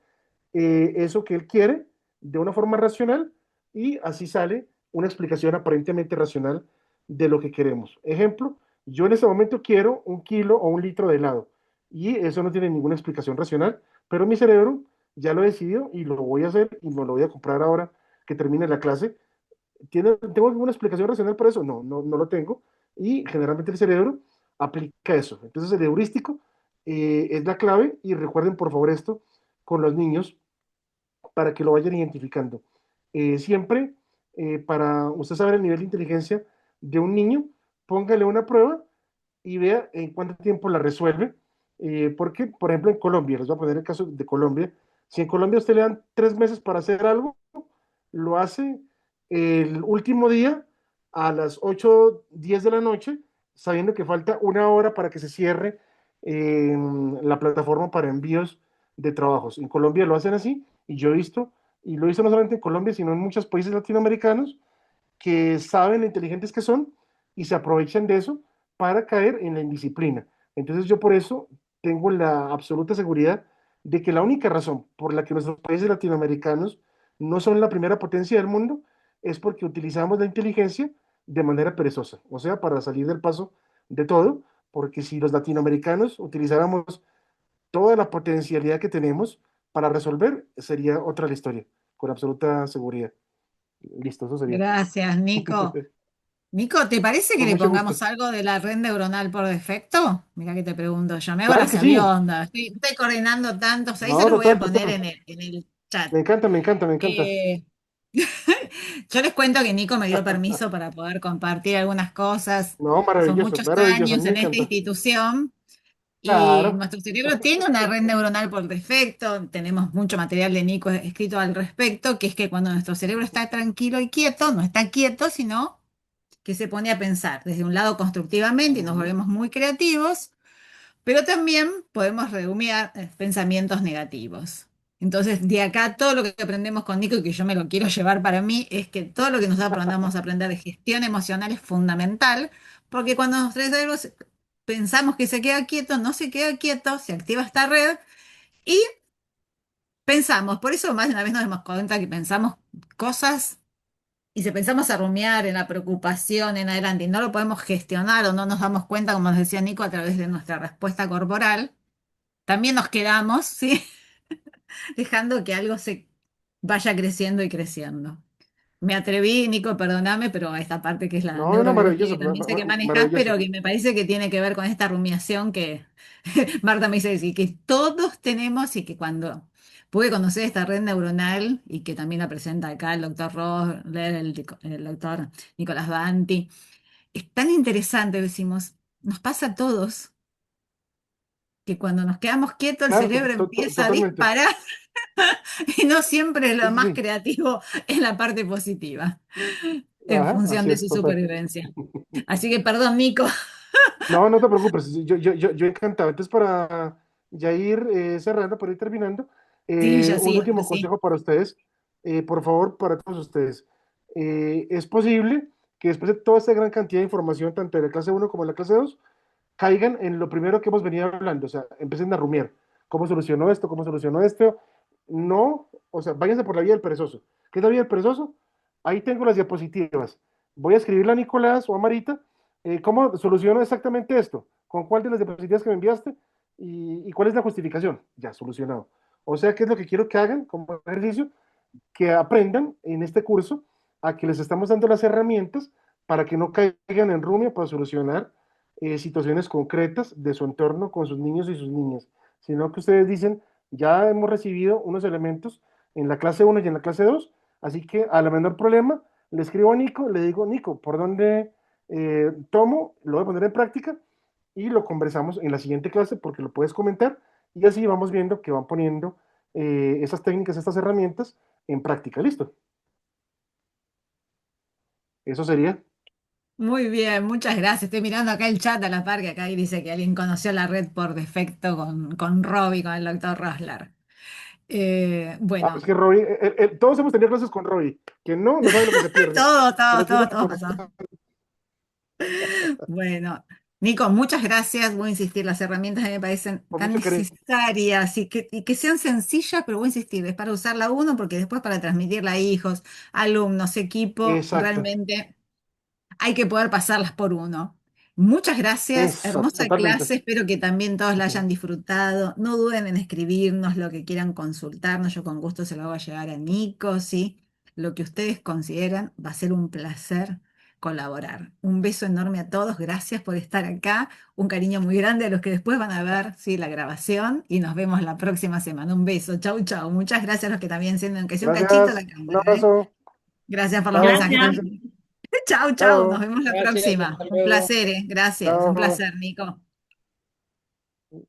eso que él quiere de una forma racional y así sale una explicación aparentemente racional de lo que queremos. Ejemplo, yo en ese momento quiero 1 kilo o 1 litro de helado y eso no tiene ninguna explicación racional, pero mi cerebro ya lo decidió y lo voy a hacer y me lo voy a comprar ahora que termine la clase. ¿Tengo alguna explicación racional para eso? No, no, no lo tengo. Y generalmente el cerebro aplica eso. Entonces el heurístico es la clave y recuerden por favor esto con los niños para que lo vayan identificando. Siempre, para usted saber el nivel de inteligencia de un niño, póngale una prueba y vea en cuánto tiempo la resuelve. Porque, por ejemplo, en Colombia, les voy a poner el caso de Colombia, si en Colombia a usted le dan 3 meses para hacer algo, lo hace el último día a las 8:10 de la noche, sabiendo que falta 1 hora para que se cierre la plataforma para envíos de trabajos. En Colombia lo hacen así y yo he visto, y lo he visto no solamente en Colombia, sino en muchos países latinoamericanos que saben lo inteligentes que son y se aprovechan de eso para caer en la indisciplina. Entonces yo por eso tengo la absoluta seguridad de que la única razón por la que nuestros países latinoamericanos no son la primera potencia del mundo es porque utilizamos la inteligencia de manera perezosa, o sea, para salir del paso de todo, porque si los latinoamericanos utilizáramos toda la potencialidad que tenemos para resolver, sería otra la historia, con absoluta seguridad. Listo, eso sería. Gracias, Nico. Nico, ¿te parece que Con le mucho gusto. pongamos algo de la red neuronal por defecto? Mira que te pregunto yo, me hago la Claro que sí. sabionda, estoy coordinando tantos, ahí se No, los voy a total, poner total. en el chat. Me encanta, me encanta, me encanta. Eh, yo les cuento que Nico me dio permiso para poder compartir algunas cosas. No, Son maravilloso, muchos maravilloso. A mí años me en esta encanta. institución y Claro. nuestro cerebro tiene una red neuronal por defecto. Tenemos mucho material de Nico escrito al respecto, que es que cuando nuestro cerebro está tranquilo y quieto, no está quieto, sino que se pone a pensar desde un lado constructivamente y nos Ujú. volvemos muy creativos, pero también podemos rumiar pensamientos negativos. Entonces, de acá todo lo que aprendemos con Nico y que yo me lo quiero llevar para mí es que todo lo que nosotros aprendamos a aprender de gestión emocional es fundamental, porque cuando nuestro cerebro pensamos que se queda quieto, no se queda quieto, se activa esta red y pensamos. Por eso más de una vez nos damos cuenta que pensamos cosas y si pensamos a rumiar en la preocupación en adelante y no lo podemos gestionar o no nos damos cuenta, como nos decía Nico, a través de nuestra respuesta corporal, también nos quedamos, ¿sí? Dejando que algo se vaya creciendo y creciendo. Me atreví, Nico, perdóname, pero a esta parte que es la No, no, no, neurobiología maravilloso, que también sé que manejás, maravilloso. pero que me parece que tiene que ver con esta rumiación que Marta me dice decir, que todos tenemos y que cuando pude conocer esta red neuronal y que también la presenta acá el doctor Rosler, el doctor Nicolás Banti, es tan interesante, decimos, nos pasa a todos que cuando nos quedamos quietos el Claro, cerebro empieza a totalmente. disparar y no siempre es Sí, lo sí, más sí. creativo en la parte positiva, en Ajá, función así de es, su total. supervivencia. Así que perdón, Nico. No, no te preocupes, yo encantado. Entonces, para ya ir cerrando, para ir terminando, Sí, ya un sí, ahora último sí. consejo para ustedes, por favor, para todos ustedes. Es posible que después de toda esta gran cantidad de información, tanto de la clase uno como de la clase 2 caigan en lo primero que hemos venido hablando, o sea, empiecen a rumiar. ¿Cómo solucionó esto? ¿Cómo solucionó esto? No, o sea, váyanse por la vía del perezoso. ¿Qué es la vía del perezoso? Ahí tengo las diapositivas. Voy a escribirle a Nicolás o a Marita cómo soluciono exactamente esto, con cuál de las diapositivas que me enviaste y cuál es la justificación. Ya, solucionado. O sea, ¿qué es lo que quiero que hagan como ejercicio? Que aprendan en este curso a que les estamos dando las herramientas para que no caigan en rumia para solucionar situaciones concretas de su entorno con sus niños y sus niñas, sino que ustedes dicen, ya hemos recibido unos elementos en la clase uno y en la clase 2, así que a la menor problema le escribo a Nico, le digo, Nico, ¿por dónde tomo? Lo voy a poner en práctica y lo conversamos en la siguiente clase porque lo puedes comentar y así vamos viendo que van poniendo esas técnicas, estas herramientas en práctica. ¿Listo? Eso sería. Muy bien, muchas gracias. Estoy mirando acá el chat a la par que acá dice que alguien conoció la red por defecto con Robbie, con el doctor Rosler. Ah, es Bueno, que Roy, todos hemos tenido clases con Roy, que no, no sabe lo que se pierde. todos, Se todos, lo juro todos, que todos con pasamos. Bueno, Nico, muchas gracias. Voy a insistir, las herramientas a mí me parecen tan mucho cariño. necesarias y que sean sencillas, pero voy a insistir, es para usarla uno, porque después para transmitirla a hijos, alumnos, equipo, Exacto, realmente hay que poder pasarlas por uno. Muchas gracias, exacto, hermosa totalmente. clase, espero que también todos la Ujú. hayan disfrutado. No duden en escribirnos lo que quieran consultarnos, yo con gusto se lo voy a llevar a Nico, ¿sí? Lo que ustedes consideren va a ser un placer colaborar. Un beso enorme a todos, gracias por estar acá, un cariño muy grande a los que después van a ver, ¿sí? La grabación y nos vemos la próxima semana. Un beso, chau, chau. Muchas gracias a los que también encienden, aunque sea un cachito la Gracias, un cámara, ¿eh? abrazo, Gracias por los chao, que mensajes Gracias. estén. también. Chau, chau, nos Chao, vemos la Gracias, próxima. hasta Un luego. placer, ¿eh? Gracias, un chao. placer, Nico.